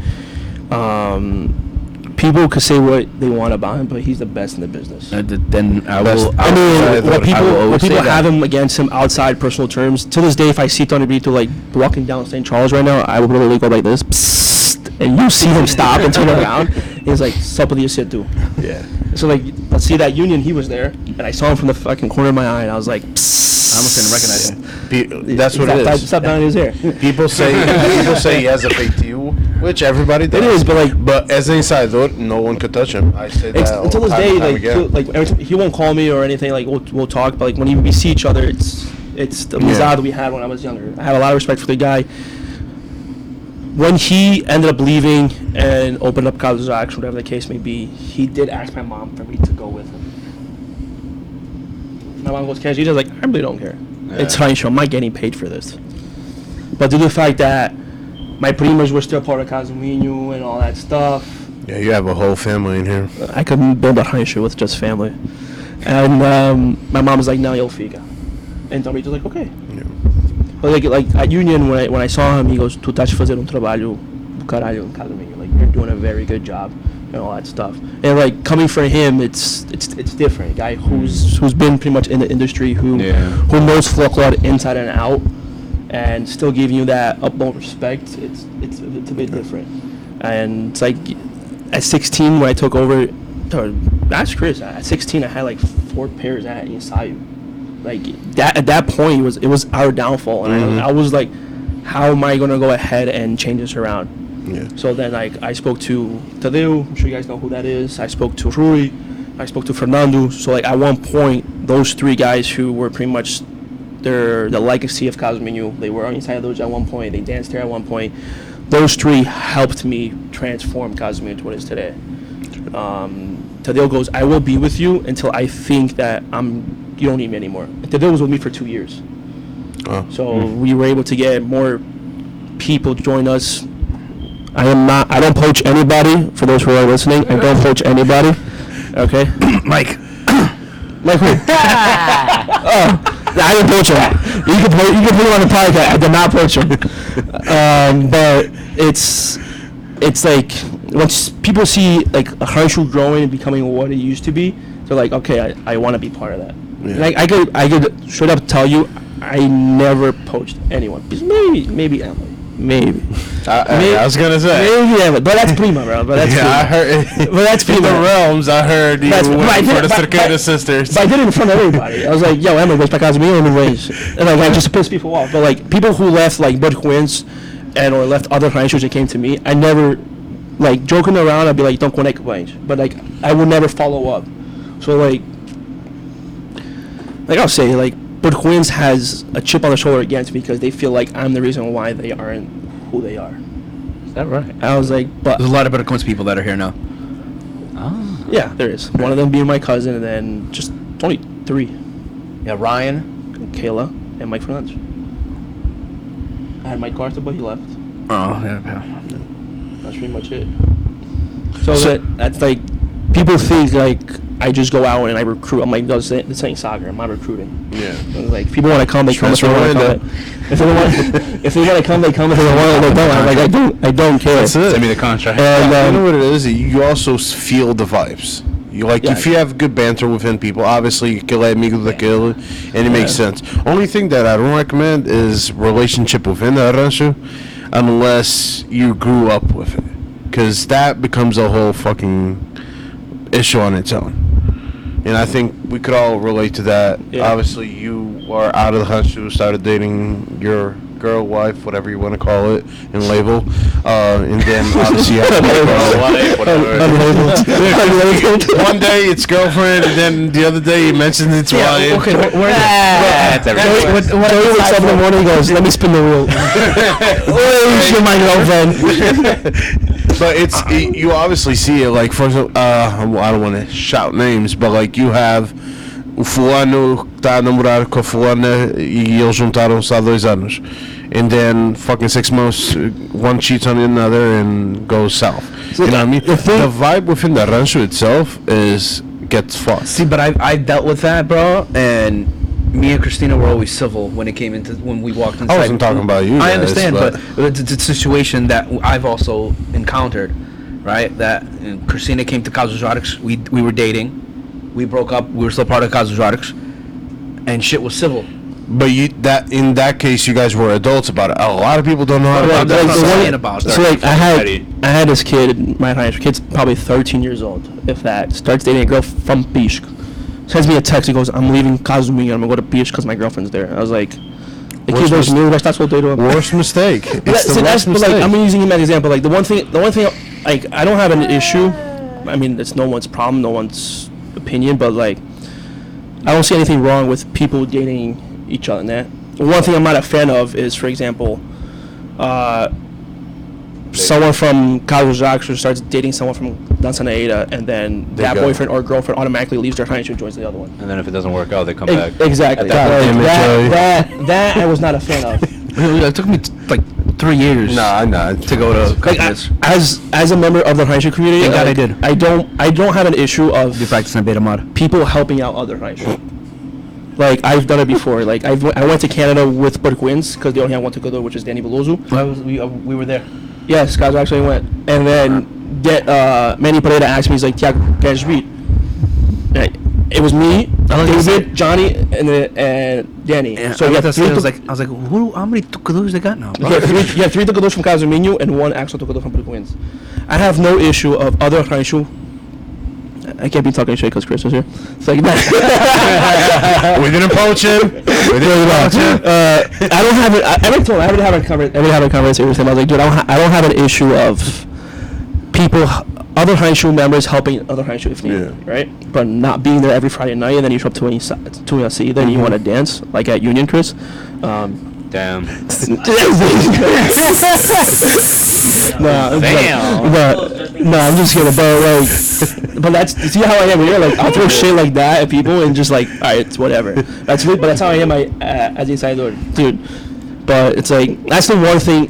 People could say what they want about him, but he's the best in the business. Then I Best- will. I mean, will what people always say have that. him against him outside personal terms. To this day, if I see Tony Brito like walking down St. Charles right now, I will literally go like this, psst, and you see him stop and turn around. He's like, "Sup with you, sit too." Yeah. So like, let's see that union. He was there, and I saw him from the fucking corner of my eye, and I was like, "Psst." I almost didn't recognize him. That's what it is. Stop down his hair. People say he has a feitiço, which everybody does. It is, but as an ensaiador, no one could touch him. I say that all until this time day, and time like, again. every time, he won't call me or anything. Like we'll talk, but like when we see each other, it's the amizade we had when I was younger. I had a lot of respect for the guy. When he ended up leaving and opened up Carlos Action, whatever the case may be, he did ask my mom for me to go with him. My mom goes, "Cash," he's just like, "I really don't care. It's Rancho. I'm not getting paid for this." But due to the fact that my primas were still part of Casimiro and all that stuff, Yeah, you have a whole family in here. I couldn't build a rancho with just family. And my mom was like, "No, you'll fica." And Tommy was like, "Okay." Yeah. But like at Union, when I saw him, he goes, "Tu estás fazendo trabalho do caralho em Casimiro. Like you're doing a very good job." And all that stuff. And like coming from him, it's different. A guy who's been pretty much in the industry, who knows folklore inside and out. and still giving you that utmost respect, it's a bit different. And it's like at 16 when I took over, that's Chris. At 16 I had like 4 pairs at ensayo. Like that at that point it was our downfall, and I was like, how am I gonna go ahead and change this around? Yeah. So then like I spoke to Tadeu, I'm sure you guys know who that is. I spoke to Rui, I spoke to Fernando. So like at one point, those 3 guys who were pretty much the legacy of Casimiro, they were ensaiadores at one point, they danced there at one point. Those 3 helped me transform Casimiro to what it is today. Tadeu goes, I will be with you until I think that you don't need me anymore. Tadeu was with me for 2 years. So we were able to get more people to join us. I don't poach anybody, for those who are listening. I don't poach anybody. Okay? Mike who? I didn't poach him. You can put him on the podcast. I did not poach him. But it's like once people see like a Rancho growing and becoming what it used to be, they're like, okay, I want to be part of that. Yeah. Like I could straight up tell you, I never poached anyone. Maybe Emily. Maybe. I was gonna say. Maybe Emily, but that's prima, bro. But that's I prima. heard. But that's In the prima. realms, I heard you went for the but- Cercada sisters. But I did it in front of everybody. I was like, yo, Emily goes back out to me anyways. And like, I just pissed people off. But like, people who left like Bud Quinns or left other Ranchos that came to me, I never, like, joking around, I'd be like, don't connect range. But like, I would never follow up. So like I'll say, like, Bud Quinns has a chip on their shoulder against me because they feel like I'm the reason why they aren't who they are. Is that right? I was like, but There's a lot of better Quince people that are here now. Oh. yeah, there is. One of them being my cousin, and then just only 3. Yeah, Ryan. And Kayla and Mike Fernandez. I had Mike Carter, but he left. Oh, yeah. That's pretty much it. So that's like, people think like I just go out and I recruit. I'm like, no, this ain't soccer. I'm not recruiting. Yeah. Like, if people want to come, they come. If Transfer they want to come, if they want to come, they come. If they don't want to, they don't. I'm like, I don't care. That's it. Send me the contract. And You know what it is? You also feel the vibes. You like Yeah. if you have good banter within people, obviously que é amigo daquele, and it makes sense. Only thing that I don't recommend is relationship within the rancho, unless you grew up with it, because that becomes a whole fucking issue on its own. And I think we could all relate to that. Yeah. Obviously, you are out of the rancho, started dating your girl, wife, whatever you want to call it, and label, and then obviously you have one day it's girlfriend, and then the other day he mentions it's wife. Okay, That's everything. What he wakes up in the morning, he goes, let me spin the wheel. Oh, you're my girlfriend. But it's you obviously see it like, for example, I don't want to shout names, but like you have o fulano está a namorar com a fulana e eles juntaram-se há 2 anos, and then fucking 6 months one cheats on another and goes south. You know what I mean? The vibe within the rancho itself gets fucked. See, but I've dealt with that, bro, and me and Christina were always civil when we walked inside. I wasn't talking about you I guys, understand, but- but it's a situation that I've also encountered, right? That Christina came to Casos Jardix, we were dating, we broke up, we were still part of Casos Jardix, and shit was civil. But in that case, you guys were adults about it. A lot of people don't know how to Yeah, do That's that. what I'm saying about it. So like I had this kid, my kid's probably 13 years old, if that, starts dating a girl from Pishk. Sends me a text, he goes, I'm leaving Casimiro, I'm gonna go to Pishk because my girlfriend's there. I was like, the kid goes, no, that's not solteiro. Worst mistake. It's the So that's, worst but mistake. like, I'm using him as an example. Like the one thing, like, I don't have an issue. I mean, it's no one's problem, no one's opinion, but like, I don't see anything wrong with people dating each other. And that one thing I'm not a fan of is, for example, someone from Carlos Jackson starts dating someone from Dançaneira, and then They that go. boyfriend or girlfriend automatically leaves their rancho and joins the other one. And then if it doesn't work out, they come back. Exactly. God damn it, Joey. That I was not a fan of. It took me like 3 years Nah. to go to Like, Campus. as a member of the rancho community, Thank God I like, did. I don't have an issue of You practicing beta mod. people helping out other rancho. Like, I've done it before. Like, I went to Canada with Burquins because they only had one to go to, which is Danny Veloso. We were there. Yes, guys actually went. And then Manny Pereira asked me, he's like, Tiago, can I just read? And it was me, I like David, Johnny, and Danny. Yeah, So I you got have that. three. I was like, who? How many tocadores they got now? You have three tocadores from Casa Minho and one actual tocador from Puriquins. I have no issue of other Rancho. I can't be talking shit because Chris was here. It's like that. We didn't poach him. I don't have it. I haven't had a conversation with him. I was like, dude, I don't have an issue of people, other Rancho members helping other Rancho if needed, right? But not being there every Friday night, and then you show up to a see, then you want to dance like at Union, Chris. Damn. No, I'm just kidding. But that's see how I am here. Like I'll throw shit like that at people and just like, all right, it's whatever. But that's how I am. As an ensaiador, dude. But it's like that's the one thing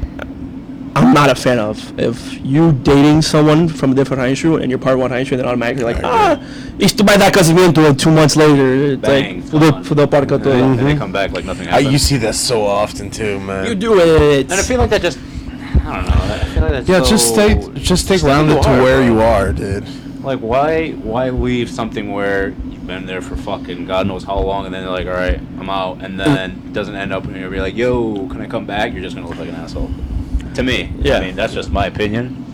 I'm not a fan of. If you dating someone from a different rancho and you're part of one rancho, and then automatically like, isto vai dar casamento, and 2 months later, it's Bang, like, fudeu parca todo. And they come back like nothing happened. You see that so often too, man. You do it. And I feel like that just, I don't know. I feel like that's Yeah, so, just stay grounded to where you are, dude. Like, why leave something where you've been there for fucking God knows how long, and then they're like, all right, I'm out, and then it doesn't end up, and you're like, yo, can I come back? You're just gonna look like an asshole. To me, Yeah. I mean, that's just my opinion.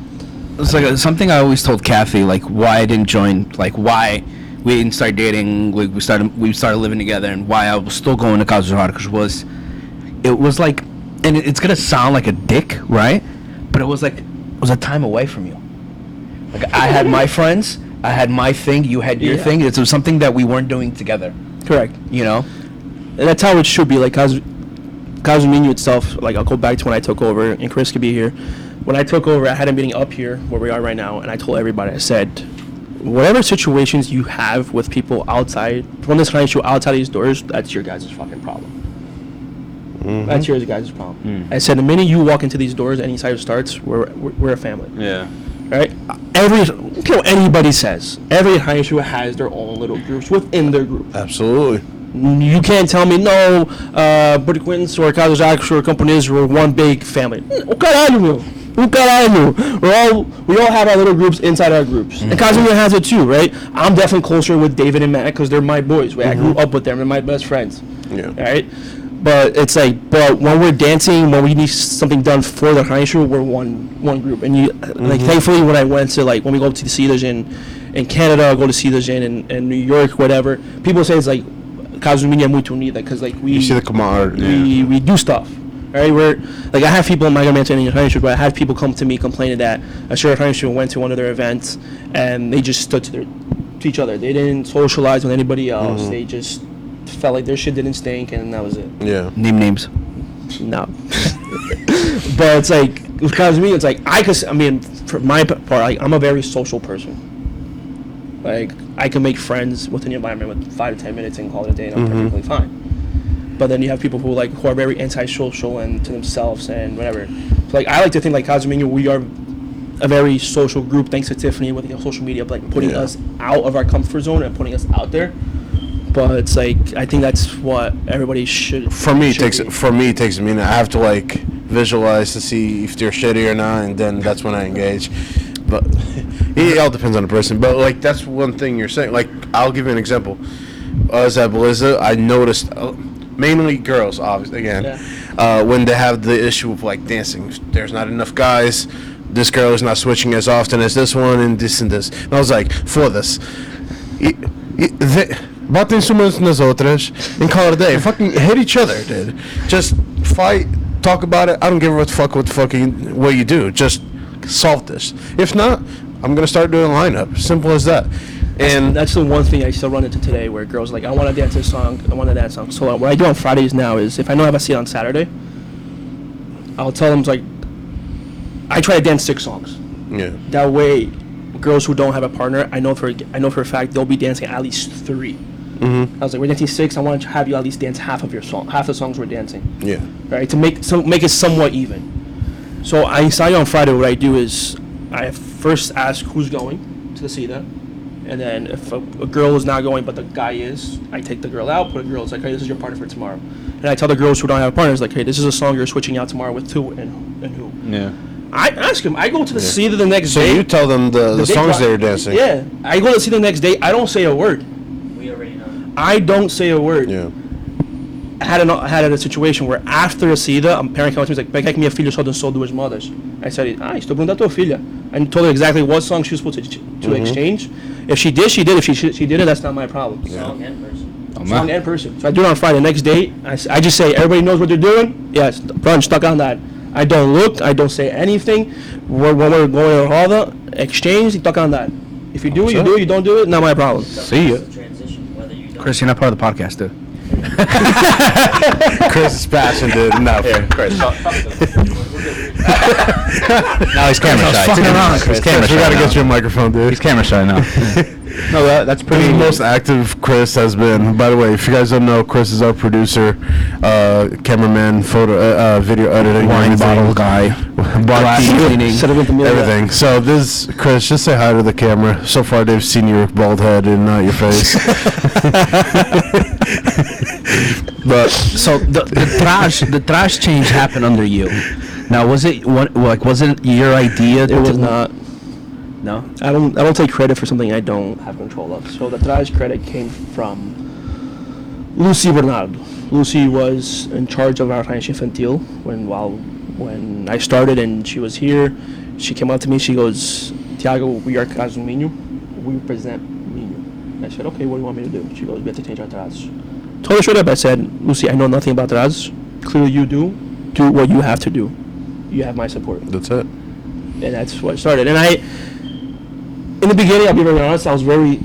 It's like something I always told Kathy, like why I didn't join, like why we didn't start dating, like we started living together, and why I was still going to Casa Luz it was like, and it's gonna sound like a dick, right? But it was a time away from you. Like I had my friends, I had my thing, you had your thing. It was something that we weren't doing together. Correct. You know? And that's how it should be. Like Casumino itself, like I'll go back to when I took over, and Chris could be here. When I took over, I had a meeting up here where we are right now, and I told everybody, I said, whatever situations you have with people outside, from this rancho outside these doors, that's your guys' fucking problem. Mm-hmm. That's your guys' problem. Mm. I said, the minute you walk into these doors, any side starts, we're a family. Yeah. Right? I don't care what anybody says. Every rancho has their own little groups within their group. Absolutely. You can't tell me, no, Puriquins or Casa Jacques or companies were one big family. O caralho, meu. O caralho. We all have our little groups inside our groups. Mm-hmm. And Casimir has it too, right? I'm definitely closer with David and Matt because they're my boys. Right? Mm-hmm. I grew up with them. They're my best friends. Yeah. Right? But it's like, but when we're dancing, when we need something done for the rancho, we're one group. And you, like, thankfully, when I went to, like, when we go to the Cedars in Canada, go to Cedars in New York, whatever, people say it's like, Casumini é muito unida, because like we see the camaraderie. We do stuff, right? We're like, I have people in my mentoring rancho, but I have people come to me complaining that a short rancho went to one of their events and they just stood to each other. They didn't socialize with anybody else. Mm-hmm. They just felt like their shit didn't stink, and that was it. Yeah. Name names. No. But it's like with Casumini, it's like I mean, for my part, like, I'm a very social person. Like, I can make friends within the environment with 5 to 10 minutes and call it a day, and I'm perfectly fine. But then you have people who are very antisocial and to themselves and whatever. So, like, I like to think, like, Casumino, we are a very social group, thanks to Tiffany with social media, like putting us out of our comfort zone and putting us out there. But it's like, I think that's what everybody should. For me, it takes a minute. I have to like visualize to see if they're shitty or not, and then that's when I engage. But it all depends on the person. But like, that's one thing you're saying. Like, I'll give you an example. Us at Belizza, I noticed mainly girls, obviously, again, when they have the issue of like dancing. There's not enough guys. This girl is not switching as often as this one, and this and this. And I was like, for this. Batem umas nas outras and call it a day. Fucking hit each other, dude. Just fight, talk about it. I don't give a fuck what you do. Just solve this. If not, I'm gonna start doing a lineup. Simple as that. And that's the one thing I still run into today, where girls are like, I want to dance this song, I want to dance song. So what I do on Fridays now is, if I know I have a seat on Saturday, I'll tell them, like, I try to dance 6 songs. Yeah. That way, girls who don't have a partner, I know for a fact they'll be dancing at least 3. Mm-hmm. I was like, we're dancing 6. I want to have you at least dance half the songs we're dancing. Yeah. Right, to make it somewhat even. So I decide on Friday, what I do is I first ask who's going to the Cita, and then if a girl is not going but the guy is, I take the girl out, put a girl. It's like, hey, this is your partner for tomorrow. And I tell the girls who don't have partners, like, hey, this is a song you're switching out tomorrow with who and who. Yeah. I ask them. I go to the Cita the next day. So you tell them the songs they're dancing. Yeah. I go to see the next day. I don't say a word. We already know. I don't say a word. Yeah. I had a situation where after a saída, a parent came up to me and was like, "Por que minha filha só dançou duas modas?" I said, estou perguntando a tua filha. And told her exactly what song she was supposed to exchange. If she did, she did. If she didn't, that's not my problem. Song and person. Song and person. So I do it on Friday. Next day, I just say, everybody knows what they're doing? Yes, run, stuck on that. I don't look, I don't say anything. When we're going to roda, exchange, stuck on that. If you do it, you do it. You don't do it, not my problem. See ya. Transition, whether you don't. Chris, you're not part of the podcast, dude. Chris is passionate, dude. No. Chris. Now he's camera shy. fucking around, Chris. He's camera We shy gotta now. get you a microphone, dude. He's camera shy now. No, that's Pretty pretty. the most active Chris has been. By the way, if you guys don't know, Chris is our producer, cameraman, photo, video editing, Wine everything. bottle guy. Glass cleaning. Set it with the meal. everything. So this, Chris, just say hi to the camera. So far, they've seen your bald head and not your face. But So the trash change happened under you. Now was it your idea? It was not. No. I don't take credit for something I don't have control of. So the trash credit came from Lucy Bernardo. Lucy was in charge of our Rancho Infantil when I started, and she was here. She came up to me. She goes, "Tiago, we are Caso Minho. We represent Minho." I said, "Okay, what do you want me to do?" She goes, "We have to change our trash." Told her straight up. I said, "Lucy, I know nothing about trash. Clearly, you do. Do what you have to do. You have my support." that's it. And that's what started. And in the beginning, I'll be very honest, I was very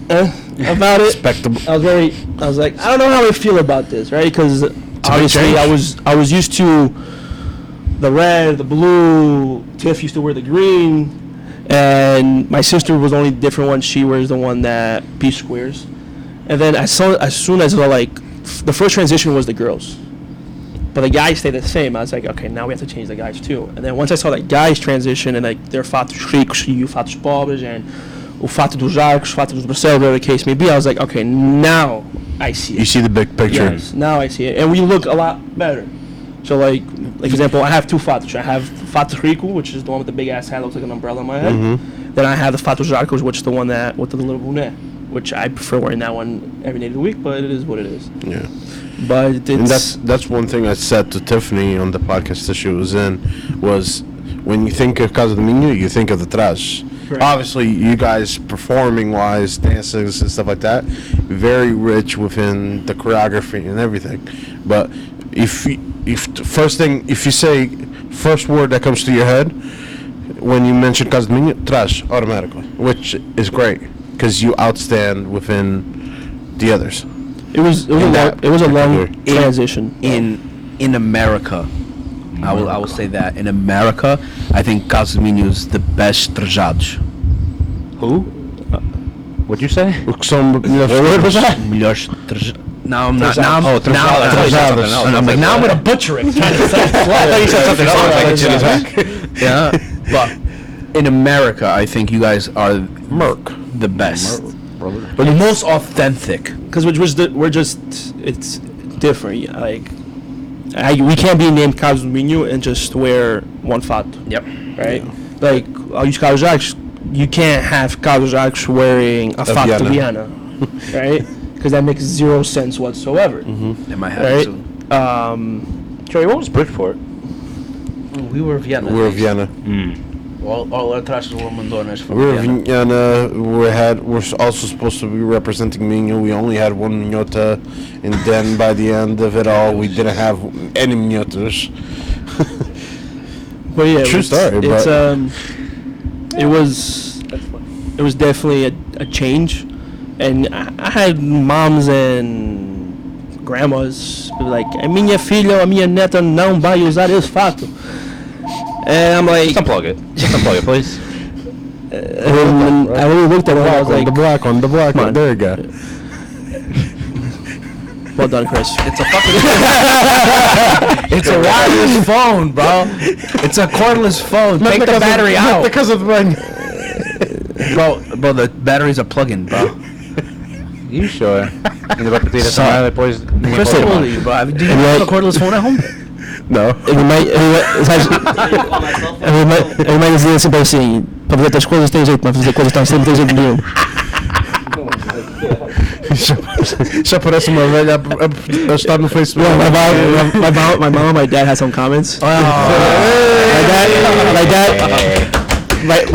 about it. Respectable. I was like, I don't know how I feel about this, right? Because obviously change. I was used to the red, the blue. Tiff used to wear the green, and my sister was the only different one. She wears the one that P squares. And then as soon as the first transition was the girls. But the guys stay the same. I was like, okay, now we have to change the guys too. And then once I saw that guys transition and like their fatos ricos e o fatos pobres and o fato dos arcos, o fato dos Barcelos, whatever the case may be, I was like, okay, now I see it. You see the big picture. Yes, now I see it. And we look a lot better. So like for example, I have two fatos. I have fato rico, which is the one with the big ass hat, looks like an umbrella on my head. Mm-hmm. Then I have the fatos arcos, which is the one that with the little brunette, which I prefer wearing that one every day of the week, but it is what it is. Yeah. But it's, And that's one thing I said to Tiffany on the podcast that she was in, was when you think of Casa de Minho, you think of the trash. Correct. Obviously, you guys performing-wise, dances and stuff like that, very rich within the choreography and everything. But if you say first word that comes to your head when you mention Casa de Minho, trash automatically, which is great because you outstand within the others. It was a long transition. In America, I will say that in America, I think Caso Minho is the best trajados. Who? What'd you say? What word was that? Melhores Now I'm not. Now I'm. Oh, I'm like, now I'm gonna butcher it. I thought you said something else. Yeah, but in America, I think you guys are the best, but the most authentic. Because we're just it's different. Like we can't be named Carlos Minho and just wear one fato. Yep. Right. Like I'll use Carlos Jacques. You can't have Carlos Jacques wearing a fato Viana, right? Because that makes zero sense whatsoever. In my head, Right. too. Joey, what was Bridgeport? We were Vienna. We're Vienna. All our trashes were Mondones from We're Vienna. Vienna. We're also supposed to be representing Minho. We only had one Minhota, and then by the end of it all, we didn't have any Minhotas. But yeah, True story, It's but- it was definitely a change, and I had moms and grandmas be like, a minha filha ou a minha neta não vai usar esse fato. And I'm like, Just unplug it. Just unplug it, please. and I really looked at her and I was like, the black one. Come on. There you go. well done, Chris. It's a fucking. It's a wireless phone, bro. It's a cordless phone. Take the battery out, because of the rain. bro. The batteries are plug-in, bro. You sure? Ainda vai pedir essa Só. semana depois ninguém Chris, pode how old tomar. are you, bro? Do you have a cordless phone at home? No. Ele vai dizer sempre assim, para fazer outras coisas tem jeito, mas fazer coisas tão sempre tem jeito nenhum. Já parece uma velha a estar no Facebook. My mom and my dad had some comments. My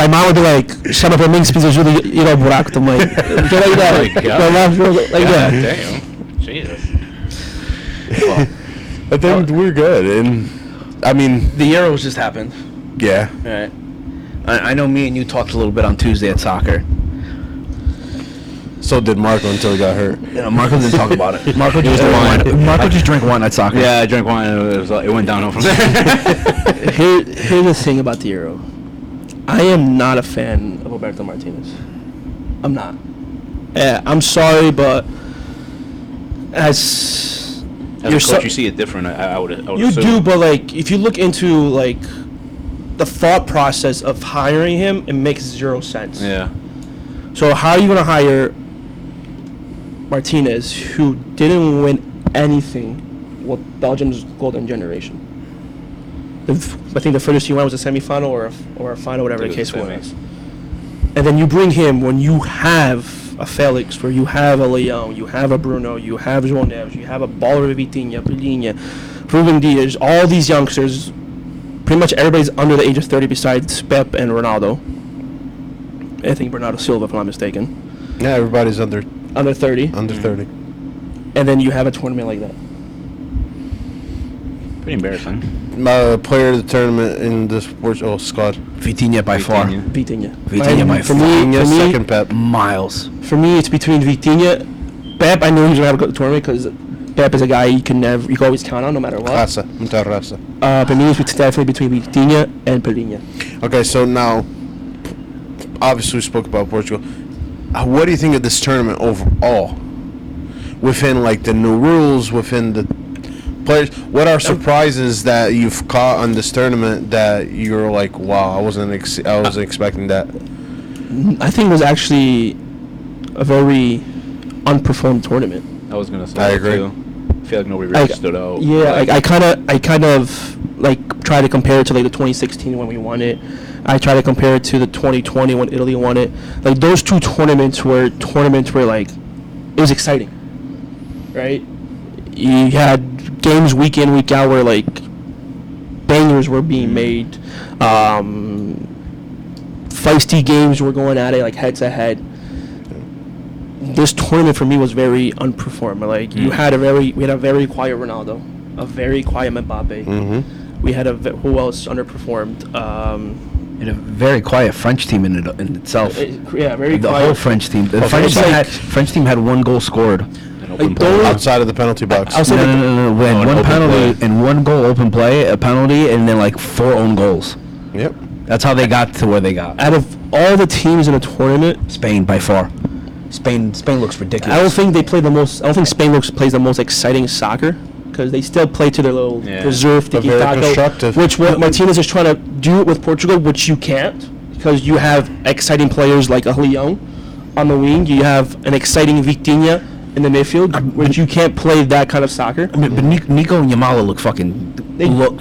mom would be like, chama pra mim que você ajuda a ir ao buraco também. Like that. My mom was like that. Damn. Jesus. Well, I think we're good, and I mean, The Euros just happened. yeah. All right. I know me and you talked a little bit on Tuesday at soccer. So did Marco until he got hurt. You know, Marco didn't talk about it. Marco just drank wine at soccer. yeah, I drank wine and it went downhill from there. Here's the thing about the Euro. I am not a fan of Roberto Martinez. I'm not. I'm sorry, but as As a coach, you see it different. I would you assume. do, but like if you look into like the thought process of hiring him, it makes zero sense. Yeah. So how are you gonna hire Martinez, who didn't win anything with Belgium's golden generation? I think the furthest he went was a semifinal or a final, whatever the case was. And then you bring him when you have a Felix, where you have a Leão, you have a Bruno, you have João Neves, you have a baller Vitinha, Pelinha, Ruben Dias, all these youngsters. Pretty much everybody's under the age of 30 besides Pep and Ronaldo. I think Bernardo Silva, if I'm not mistaken. Yeah, everybody's under 30. under 30. And then you have a tournament like that. Pretty embarrassing. Player of the tournament in this squad. Vitinha by far. Vitinha. Vitinha by For far. me, Second Pep. Miles. for me, it's between Vitinha. Pep, I know he's gonna have a good tournament because Pep is a guy you can always count on no matter what. Raça, muita raça. For me, it's definitely between Vitinha and Pelinha. Okay, so now, obviously we spoke about Portugal. What do you think of this tournament overall? Within like the new rules, within the players, what are surprises that you've caught on this tournament that you're like, wow, I wasn't expecting that. I think it was actually a very unperformed tournament. I was gonna say. I that agree. Too. I feel like nobody really stood out. Yeah, I kind of like try to compare it to like the 2016 when we won it. I try to compare it to the 2020 when Italy won it. Like those two tournaments were like it was exciting, right? You had games week in week out where like bangers were being made. Feisty games were going at it like head to head. This tournament for me was very unperformed. Like we had a very quiet Ronaldo, a very quiet Mbappe. Mm-hmm. We had who else underperformed? And a very quiet French team in itself. Very The quiet. whole French team. The French French team had one goal scored. Like those, Outside of the penalty box. I'll say No. We had an one open penalty play. and one goal open play, a penalty, and then like 4 own goals. Yep. That's how they got to where they got. out of all the teams in the tournament, Spain by far. Spain looks ridiculous. I don't think they play the most. I don't think Spain plays the most exciting soccer because they still play to their little reserve But very constructive. which what Martinez is trying to do with Portugal, which you can't because you have exciting players like a Leão on the wing. You have an exciting Vitinha in the midfield, which you can't play that kind of soccer. I mean, but Nico and Yamala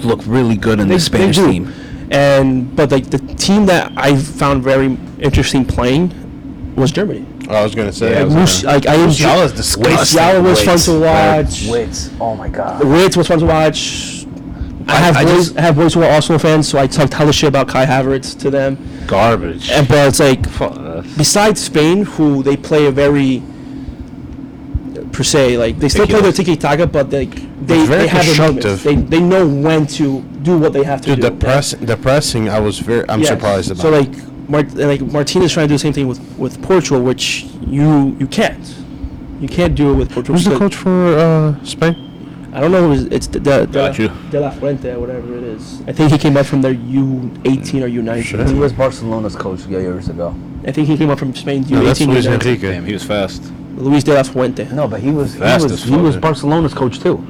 look really good in the Spanish do. team. But like the team that I found very interesting playing was Germany. I was gonna say. Yeah, Like I enjoy. Musiala's disgusting. Musiala was fun to watch. Wits. Oh my God. Wits was fun to watch. I have boys who are Arsenal fans, so I talked hella shit about Kai Havertz to them. Garbage. But it's like, besides Spain, who they play a very per se, like they still play their tiki taka, but they very have their moments. constructive. They know when to do what they have to Dude, do. the pressing, I'm Yes. surprised about. So like, Martinez trying to do the same thing with Portugal, which you can't. You can't do it with Portugal. Who's the because- coach for Spain? I don't know. It's De you. La Fuente, whatever it is. I think he came up from their U18 or U19. He was Barcelona's coach years ago. I think he came up from Spain's No, that's U18. Luis U19. Enrique. Damn, he was fast. Luis De La Fuente. No, but he was Fast as he was fuck. Barcelona's coach too.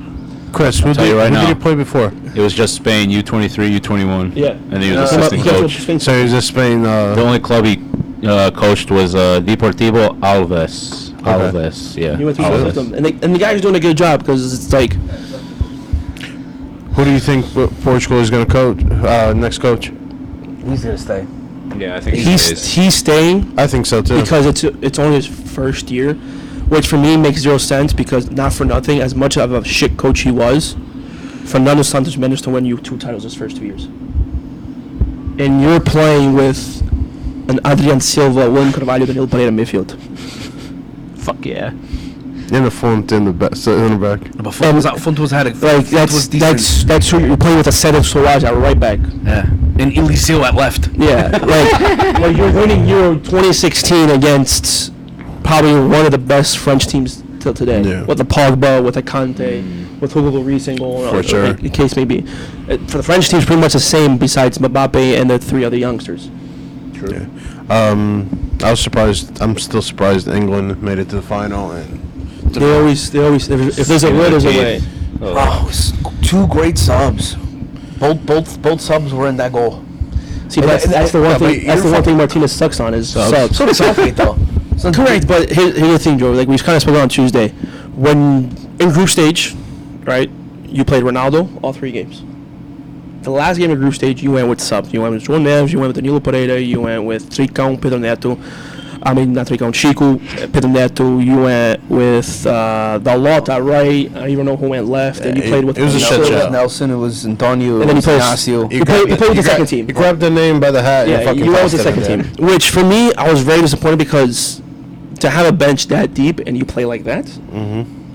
Chris, who tell you right did now. he play before? It was just Spain, U23, U21. Yeah. And then he was He came up- assistant he came up coach. from Spain. So he was a Spain. The only club he coached was Deportivo Alves. Alves, yeah. He went through both of them, and the guy's doing a good job because it's like Who do you think Portugal is going to coach? Next coach? He's gonna stay. Yeah, I think he's staying I think so too. because it's only his first year, which for me makes zero sense because not for nothing, as much of a shit coach he was, Fernando Santos managed to win you 2 titles his first 2 years. And you're playing with an Adrian Silva, William Carvalho, Danilo Pereira midfield. Fuck yeah. And the Font in the back. In the back. But Fontos had a Like that's who you're playing with a set of Soares at right back. yeah, and Eliseo at left. Yeah, like you're winning Euro 2016 against probably one of the best French teams till today. Yeah. With the Pogba, with the Kante, with Hugo Lloris and goal, For sure. the case may be. For the French team's pretty much the same besides Mbappe and the 3 other youngsters. True. Yeah. I was surprised. I'm still surprised England made it to the final. And They always. If there's a will, there's a way. Oh, 2 great subs. Both subs were in that goal. See, that's the one thing. That's the one thing Martinez sucks on is subs. So does Southgate though. Correct, but here's the thing, Joe. Like we kind of spoke on Tuesday, when in group stage, right? You played Ronaldo all 3 games. The last game of group stage, you went with subs. You went with João Neves, you went with Danilo Pereira, you went with Tricão, Pedro Neto. I mean, not Tricão, Chico, Pedro Neto. You went with Dalot right. I don't even know who went left. And you played with it was a shit show. Nelson, it was Antonio, And then it was he plays- Ignacio. You played with the second team. You grabbed the name by the hat. and Yeah, fucking you went with the passed it second in team. Which for me, I was very disappointed because to have a bench that deep and you play like that,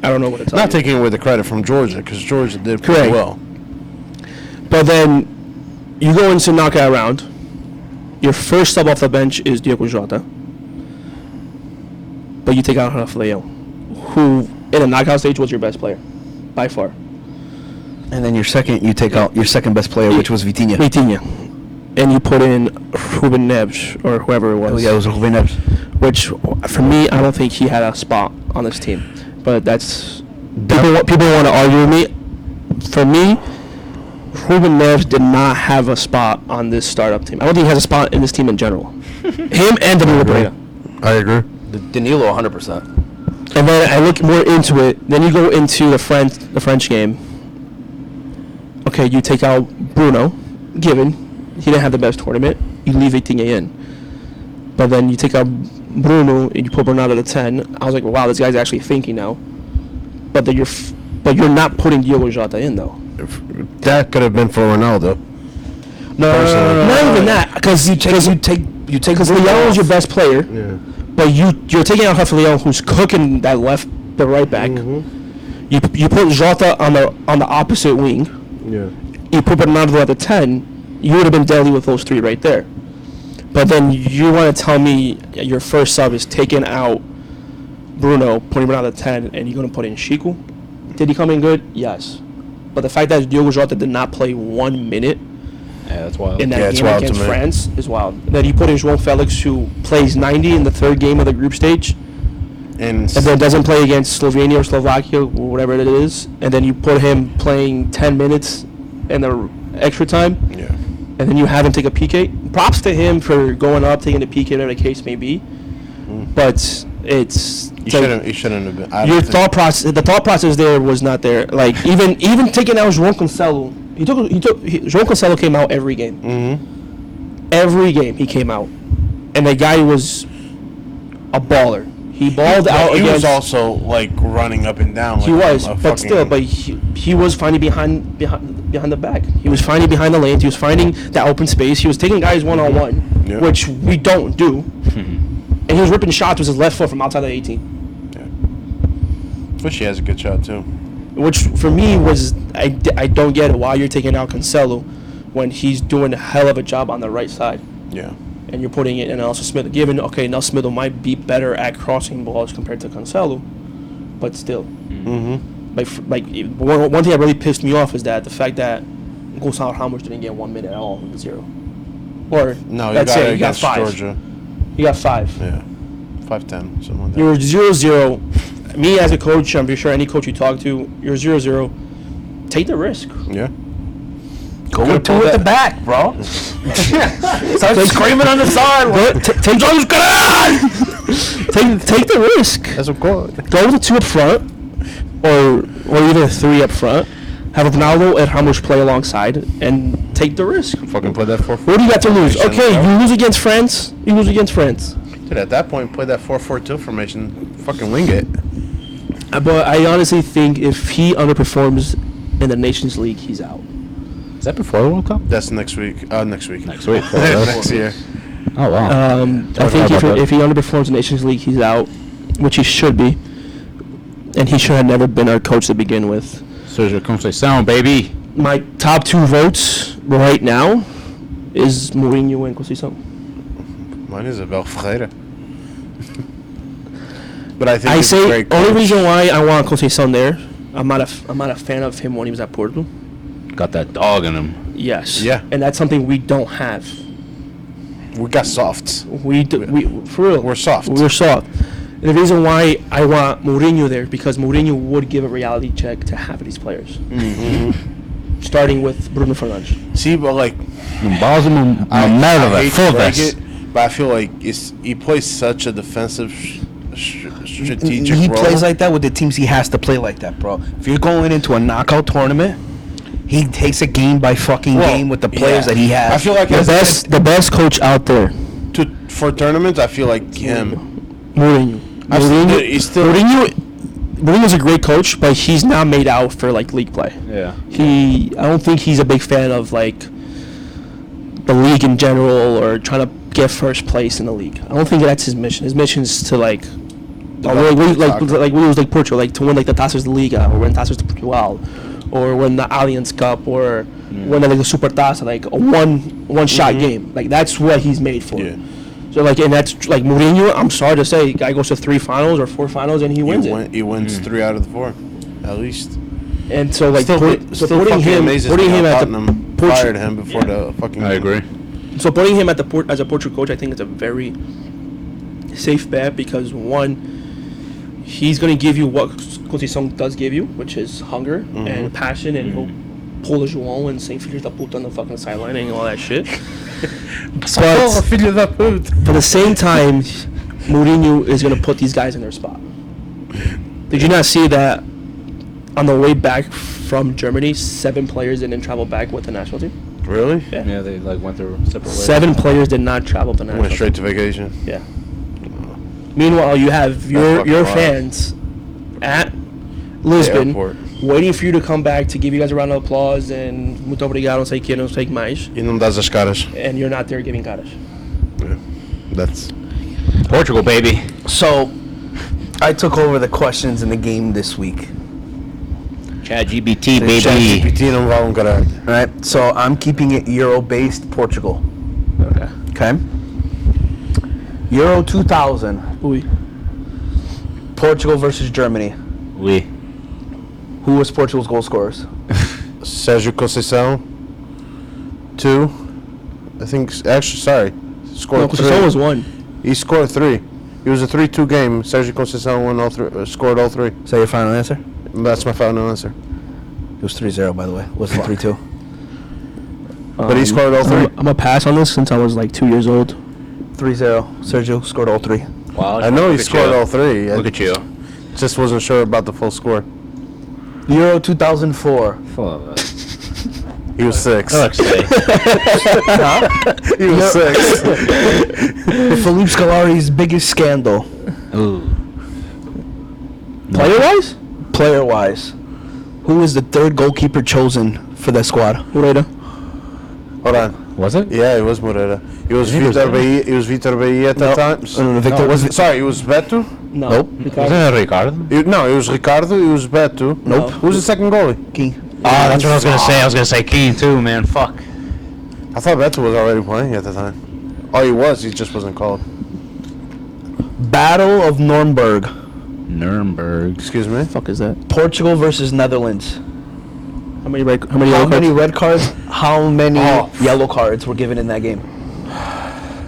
I don't know what to tell Not you. taking away the credit from Georgia because Georgia did pretty Correct. well. But then you go into knockout round. Your first sub off the bench is Diogo Jota. But you take out Rafael, who in a knockout stage was your best player, by far. And then you take out your second best player, which was Vitinha. Vitinha. And you put in Ruben Neves, or whoever it was. Oh yeah, it was Ruben Neves. Which, for me, I don't think he had a spot on this team. But that's... People want to argue with me. For me, Ruben Neves did not have a spot on this startup team. I don't think he has a spot in this team in general. Him and Danilo Pereira. I agree. Danilo, 100%. And then I look more into it. Then you go into the French game. Okay, you take out Bruno, given he didn't have the best tournament. You leave Vitinha in. But then you take out Bruno and you put Bernardo at 10. I was like, wow, this guy's actually thinking now. But then you're not putting Diogo Jota in though. That could have been for Ronaldo. No, not even that. Because Leão is your best player. Yeah. But you're taking out Rafael, who's cooking the right back. You put Jota on the opposite wing. Yeah. You put Bernardo at the 10. You would have been deadly with those 3 right there. But then you want to tell me your first sub is taking out Bruno, putting Bernardo at 10, and you're going to put in Chico? Did he come in good? Yes. But the fact that Diogo Jota did not play 1 minute Yeah, that's wild. in Yeah, that it's game wild to against me. France is wild. Then you put in João Felix, who plays 90 in the 3rd game of the group stage, And then doesn't play against Slovenia or Slovakia or whatever it is, and then you put him playing 10 minutes in the extra time, yeah. and then you have him take a PK. Props to him for going up, taking a PK, whatever the case may be. But it's You shouldn't have been. I your don't think- the thought process there was not there. Like even taking out João Cancelo, João Cancelo came out every game. Every game he came out, and the guy was a baller. He balled out He against. was also like running up and down. Like He was, a but still, fucking- he was finding behind the back. He was finding behind the lanes. He was finding that open space. He was taking guys 1-on-1, Yeah. which we don't do. And he was ripping shots with his left foot from outside the 18, Which he has a good shot too. which for me was I don't get it why you're taking out Cancelo when he's doing a hell of a job on the right side. Yeah. And you're putting it in Nelson Smith. Given, okay, Nelson Smith might be better at crossing balls compared to Cancelo, but still. One thing that really pissed me off is that the fact that Gonçalo Ramos didn't get 1 minute at all with 0. Or No, you that's got it. it You got against 5. Georgia. You got 5. Yeah. 5-10, something like that. You're 0-0. Me as a coach, I'm sure any coach you talk to, you're 0-0. Take the risk. Yeah. Go with 2 at the back, bro. Start screaming on the side. Take the risk. That's what call it. Go with the 2 up front, or even 3 up front. Have Ronaldo and Ramos play alongside, and take the risk. Fucking play that 4-4. What do you got to lose? formation, Okay, bro. you lose against France. Dude, at that point, play that 4-4-2 formation fucking wing it. But I honestly think if he underperforms in the Nations League, he's out. Is that before the World Cup? That's next week. Next week. Next week. Next year. Oh wow. I think if he underperforms in the Nations League, he's out, which he should be. And he should have never been our coach to begin with. Sergio Conceição, baby. My top 2 votes right now is Mourinho and Conceição. Mine is Abel Ferreira. But I think I he's a say great only coach. reason why I want Conceição there. I'm not a fan of him when he was at Porto. Got that dog in him. Yes. Yeah. And that's something we don't have. We got softs. We for real. We're soft. We're soft. And the reason why I want Mourinho there because Mourinho would give a reality check to half of these players. Mm-hmm. Starting with Bruno Fernandes. See, but like, I hate to break it, but I feel like he plays such a defensive, strategic He role. plays like that with the teams he has to play like that, bro. If you're going into a knockout tournament, he takes a game by fucking game with the players that he has. I feel like The best coach out there. for tournaments, I feel like him. Mourinho. Mourinho's a great coach, but he's not made out for like league play. Yeah. I don't think he's a big fan of like the league in general or trying to get first place in the league. I don't think that's his mission. His mission is to like when it was like Portugal, like to win like the Taças de Liga or win Taças de Portugal or win the Allianz Cup or win like the Super Taça, like a one shot game. Like that's what he's made for. Yeah. So like, and that's like Mourinho. I'm sorry to say, guy goes to 3 finals or 4 finals and he wins it. He wins 3 out of the 4, at least. And so like putting him at the fired him before the fucking. I agree. So putting him at the as a Portugal coach, I think it's a very safe bet because one, he's going to give you what Conceição does give you, which is hunger and passion, and he'll pull the João and Saint Filhos da Puta on the fucking sideline and all that shit. But at the same time, Mourinho is going to put these guys in their spot. Did you not see that on the way back from Germany, 7 players didn't travel back with the national team? Really? Yeah, they like went their separate ways. 7 players did not travel with the national Went team. straight to vacation. Yeah. Meanwhile, you have your fucking wild. fans at Lisbon airport. waiting for you to come back to give you guys a round of applause and muito obrigado, não sei o que, não sei o que mais. E não dás as caras. And you're not there giving caras. Yeah. That's. Portugal, baby. So, I took over the questions in the game this week. ChatGPT, baby. ChatGPT não vale caralho. Right? So, I'm keeping it Euro-based Portugal. Okay. Okay? Euro 2000. Oui. Portugal versus Germany. We. Who was Portugal's goal scorers? Sérgio Conceição. 2. I think. Actually, sorry. Scored No, 3. Conceição was 1. He scored 3. It was a 3-2 game. Sérgio Conceição won all 3. Scored all 3. Is that your final answer? That's my final answer. It was 3-0, by the way. It wasn't 3-2. But he scored all 3. I'm going to pass on this since I was like 2 years old. 3-0. Sergio scored all 3. Wow, I know he scored all 3. Look at you. Just wasn't sure about the full score. Euro 2004. He was 6. I like to say. He was 6. Philippe Scolari's biggest scandal. Ooh. Player-wise? Player-wise. Who was the 3rd goalkeeper chosen for that squad? Moreira. Hold on. Was it? Yeah, it was Moreira. It was think it was Vitor Bahia. It was Vitor Bahia at that time. No, Victor Was it? Sorry, it was Beto. No. Nope. Ricardo. Wasn't it Ricardo? No, it was Ricardo. It was Beto. Nope. Who's the second goalie? King. Oh, that's what I was gonna say. I was gonna say Keane too, man. Fuck. I thought Beto was already playing at the time. Oh, he was. He just wasn't called. Battle of Nuremberg. Nuremberg. Excuse me. Fuck is that? Portugal versus Netherlands. How many yellow How many cards? red cards? How many Oh. yellow cards were given in that game?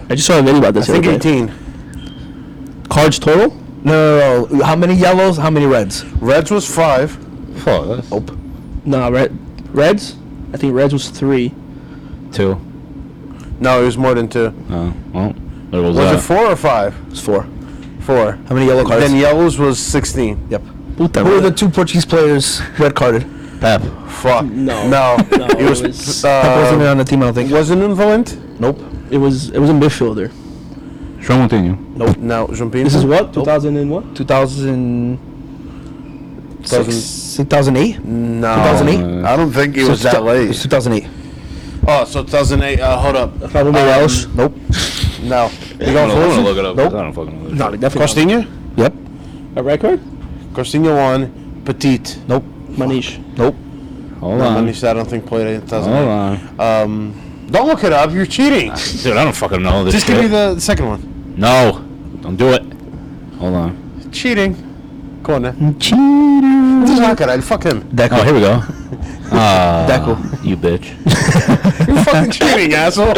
I just saw a video about I this. think the other day. 18. Cards total? No. How many yellows? How many reds? Reds was 5. Fuck. That's Nope. No, Reds? I think Reds was 3. 2. No, it was more than 2. Oh, well. There was, Was it 4 or 5? It's 4. 4. How many yellow cards? Then yellows was 16. Yep. Puta Who are the madre. 2 Portuguese players red carded? Pep. Fuck. No. No. No, It was. it was- Pep wasn't even on the team, I don't think. Wasn't Invalent? Nope. It was a midfielder. João Montinho. Nope. No, João Pinto. This is what? 2000 and what? 2008? No. 2008? I don't think it was that late. It's 2008. Oh, so 2008. Hold up. Raul Meireles? Nope. No. You going to look it up? Nope. I don't fucking know. No, definitely. Costinha? Yep. A record? Costinha won. Petit. Nope. Manish. Nope. Hold No, on. Manish, I don't think played in 2008. Hold on. Don't look it up. You're cheating. Dude, I don't fucking know this Just shit. give me the second one. No. Don't do it. Hold on. Cheating. Go on, then. Cheater. This is not good. Fuck him. Deco. Oh, here we go. Deco. You bitch. You're fucking cheating, asshole.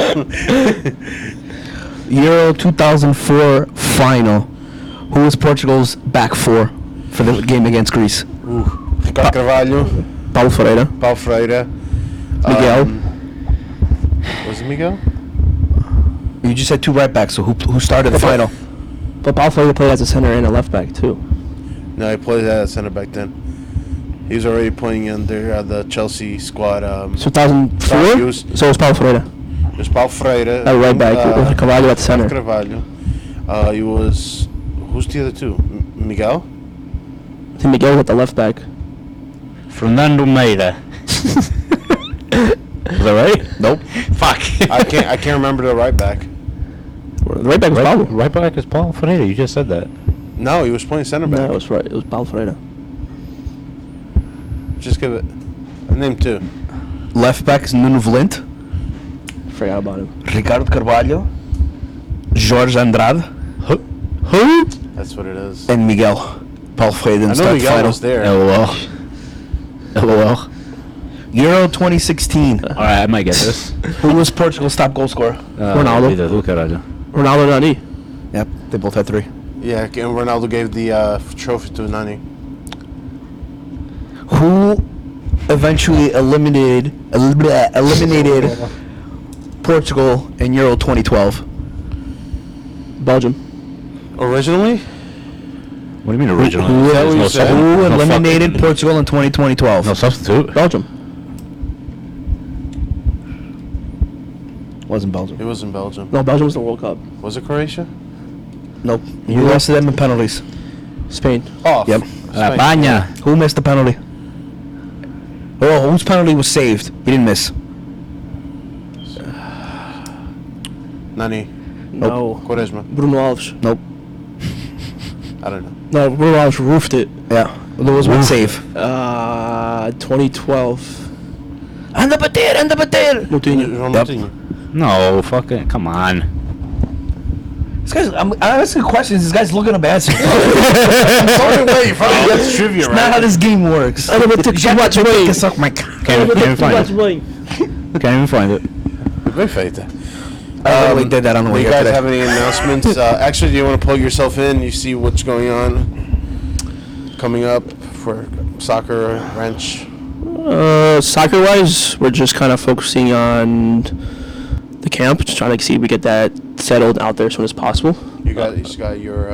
Euro 2004 final. Who was Portugal's back four for the game against Greece? Ricardo Carvalho. Paulo Ferreira. Paulo Freire. Miguel. Was it Miguel? You just said two right backs, so who started the final? But Paulo Freire played as a center and a left back too. No, he played at center back then. He was already playing under the Chelsea squad. 2004? Hughes. So it was Paulo Freire. There's Paulo Freire. At right back. With Carvalho at center. Carvalho. He was. Who's the other two? Miguel? I think Miguel was at the left back. Fernando Meira. Is that right? Nope. Fuck. I can't remember the right back. The right back was Paulo. Right back is Paulo Freire. You just said that. No, he was playing center back. No, it was right. It was Paulo Freire. Just give it a name two. Left back is Nuno Valente. Forgot about him. Ricardo Carvalho. Jorge Andrade. Who? That's what it is. And Miguel. Paulo Freire didn't I know start the Miguel final. was there. LOL. LOL. Euro 2016. All right, I might get this. Who was Portugal's top goal scorer? Ronaldo. Who caralho? Ronaldo Nani. Yep, they both had three. Yeah, and Ronaldo gave the trophy to Nani. Who eventually eliminated Portugal in Euro 2012? Belgium. Originally? What do you mean originally? Who, that what you said? who eliminated Portugal in 2012? No substitute. Belgium. Wasn't Belgium. It was in Belgium. No, Belgium was the World Cup. Was it Croatia? Nope. You lost to them in penalties. Spain. Oh, Yep. La Baña. Who missed the penalty? Oh, whose penalty was saved? He didn't miss. Nani. No. Quaresma. Bruno Alves. Nope. I don't know. No, Bruno Alves roofed it. Yeah. There was one save. 2012. Anda bater, anda bater! Moutinho. João Yep. Moutinho. No, fuck it. Come on. This guy's, I'm asking questions. This guy's looking up answers. Sorry, wait, you probably that's trivia, That's not how this game works. I never took too much weight. Suck my cock. Can't even find it. weight. Can't even find it. Bem feita. I literally did that on the Do way you here guys today. have any announcements? Actually, do you want to plug yourself in? You see what's going on coming up for soccer, Ranch? Soccer-wise, we're just kind of focusing on the camp, just trying to see if we get that settled out there as soon as possible. You just got your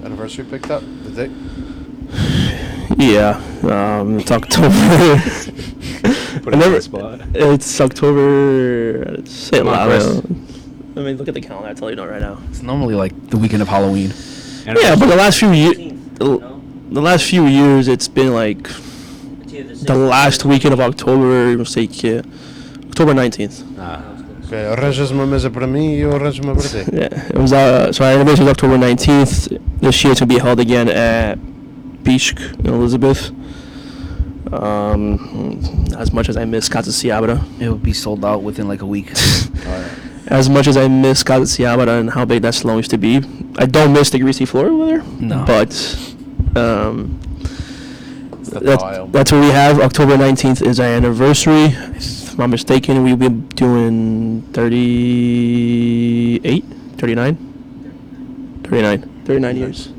anniversary picked up, the date? Yeah, it's October. It's October. Say it loud. I mean, look at the calendar. I'll tell you right now. It's normally like the weekend of Halloween. Yeah, but the last few years, it's been like the last weekend of October. October 19th. Ok, arranjas uma mesa para mim e eu arranjo uma para ti. Yeah, it was. So our anniversary was October 19th. This year to be held again at Beach in Elizabeth. As much as I miss Casa Ciabra, It would be sold out within like a week. as much as I miss Casa Ciabra and how big that salon used to be, I don't miss the greasy floor over there. No. But Wild. that's what we have. October 19th is our anniversary. If I'm not mistaken, we've been doing 38, 39 years.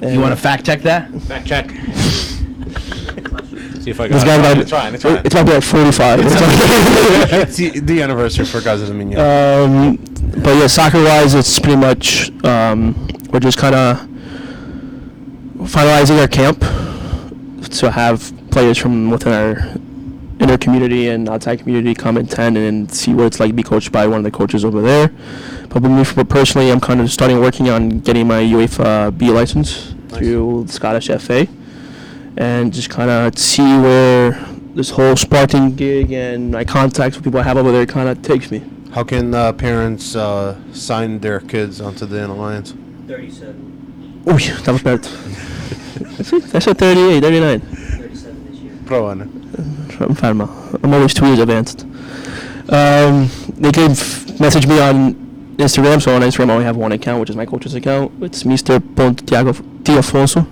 You want to fact check that? Fact check. See if I This got guy's it. about, it's about to be like 45. It's the anniversary for Casa de Minha. But yeah, soccer-wise, it's pretty much we're just kind of finalizing our camp to have players from within our inner community and outside community come attend and see what it's like to be coached by one of the coaches over there. But with me personally, I'm kind of starting working on getting my UEFA B license through the Scottish FA, and just kind of see where this whole Spartan gig and my contacts with people I have over there kind of takes me. How can parents sign their kids onto the Alliance? 37. Oh, yeah, that was bad. I said 38, 39. 37 this year. Provane. I'm always 2 years advanced. They can message me on Instagram. So on Instagram, I only have one account, which is my coach's account. It's Mr. Tiago Tiafonso.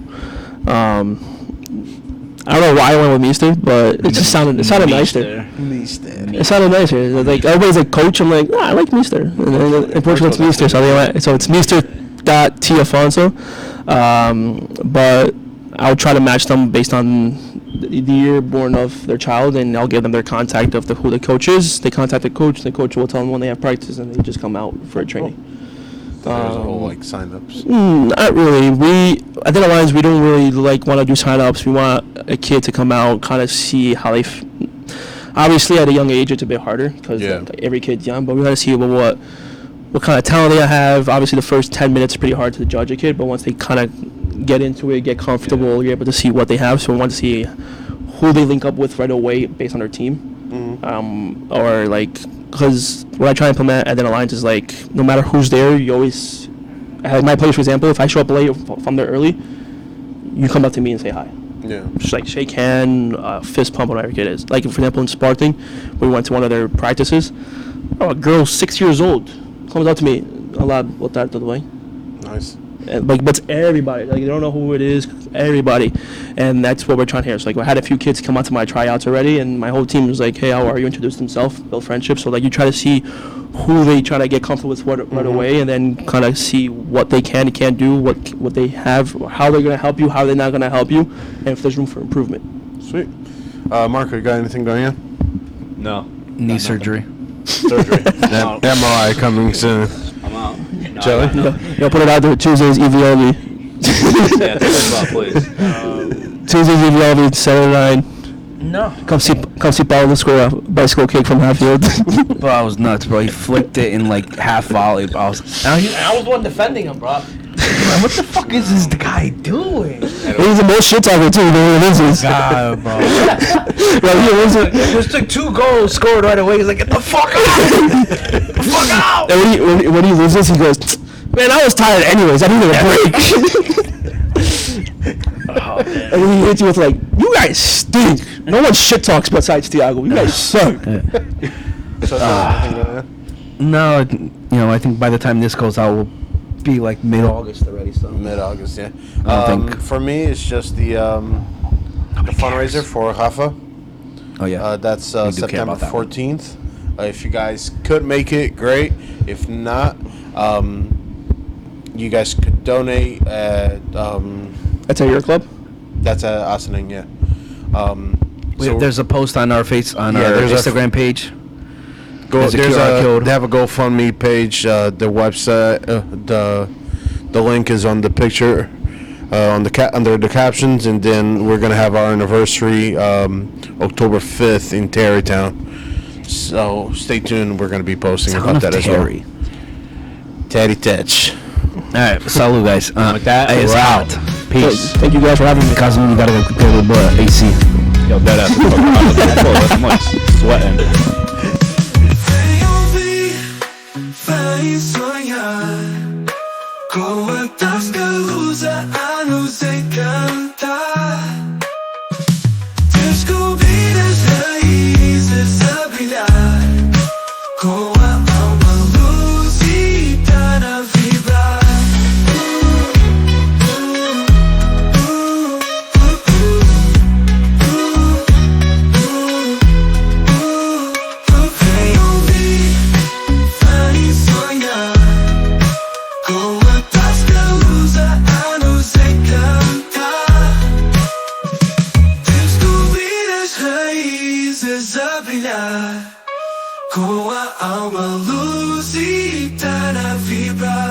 I don't know why I went with Mr., but it just sounded nicer. It sounded nicer. Like everybody's like coach. I'm like, I like Mr. And then in Portugal, it's Mr. So it's Mr. Tiafonso. But I'll try to match them based on the year born of their child, and I'll give them their contact of who the coach is. They contact the coach will tell them when they have practice, and they just come out for a training. There's a whole like sign-ups. Not really. We at the Alliance, we don't really want to do sign-ups. We want a kid to come out, kind of see how they. Obviously, at a young age, it's a bit harder because every kid's young. But we got to see what kind of talent they have. Obviously, the first 10 minutes is pretty hard to judge a kid, but once they kind of get into it, get comfortable, you're able to see what they have. So we want to see who they link up with right away based on their team. Or because what I try to implement at the Alliance is no matter who's there, you always, my players, for example, if I show up late, if I'm there early, you come up to me and say hi. Yeah. Just shake hand, fist pump, whatever it is. For example, in Spartan, we went to one of their practices. A girl 6 years old comes up to me, Nice. but it's everybody. They don't know who it is. Everybody, and that's what we're trying here. So I had a few kids come out to my tryouts already, and my whole team was like, "Hey, how are you?" Introduce themselves, build friendships. So you try to see who they try to get comfortable with right away, and then kind of see what they can and can't do, what they have, how they're gonna help you, how they're not gonna help you, and if there's room for improvement. Sweet. Marco, you got anything going on? No. Knee surgery. Surgery. MRI coming soon. I'm out. No, Jelly? I got You'll put it out there. Tuesdays EVLV. Yeah, take us out, please. Tuesdays EVLV 7 No. 9. Come see Paulo score a bicycle kick from half field. Bro, I was nuts, bro. He flicked it in half volley, bro. I was I was one defending him, bro. what the fuck is this guy doing? He's the most shit talker too. God, bro. There's 2 goals scored right away. He's like, get the fuck out! Get the fuck out! And when he loses, he goes, "Man, I was tired anyways. I needed a break." And when he hits you with "You guys stink." No one shit talks besides Tiago. You guys suck. No, I think by the time this goes out, we'll be mid-August already. So Mid-August, yeah. I think. For me, it's just the fundraiser for Rafa. Oh yeah. That's We do care September about that one. 14th. If you guys could make it, great. If not, you guys could donate at That's at your club. that's at Asening, yeah. There's a post on our there's a Instagram page. There's There's a QR code. They have a GoFundMe page. The website, the link is on the picture, under the captions, and then we're gonna have our anniversary October 5th in Terrytown. So stay tuned. We're gonna be posting about that as well. Terry Tetch. All right, salute, guys. With that, is we're out. Peace. Thank you guys for having me. Cosmo, you gotta go get a little bit of AC. Yo, that ass is fucking much sweating. Vem ouvir, vai sonhar com a TascaLusa a nos encantar. Descobrir as raízes a brilhar com a alma lusitana a vibrar. Vem ouvir, vai sonhar com a TascaLusa a nos encantar. Descobrir as raízes a brilhar com a alma lusitana a vibrar.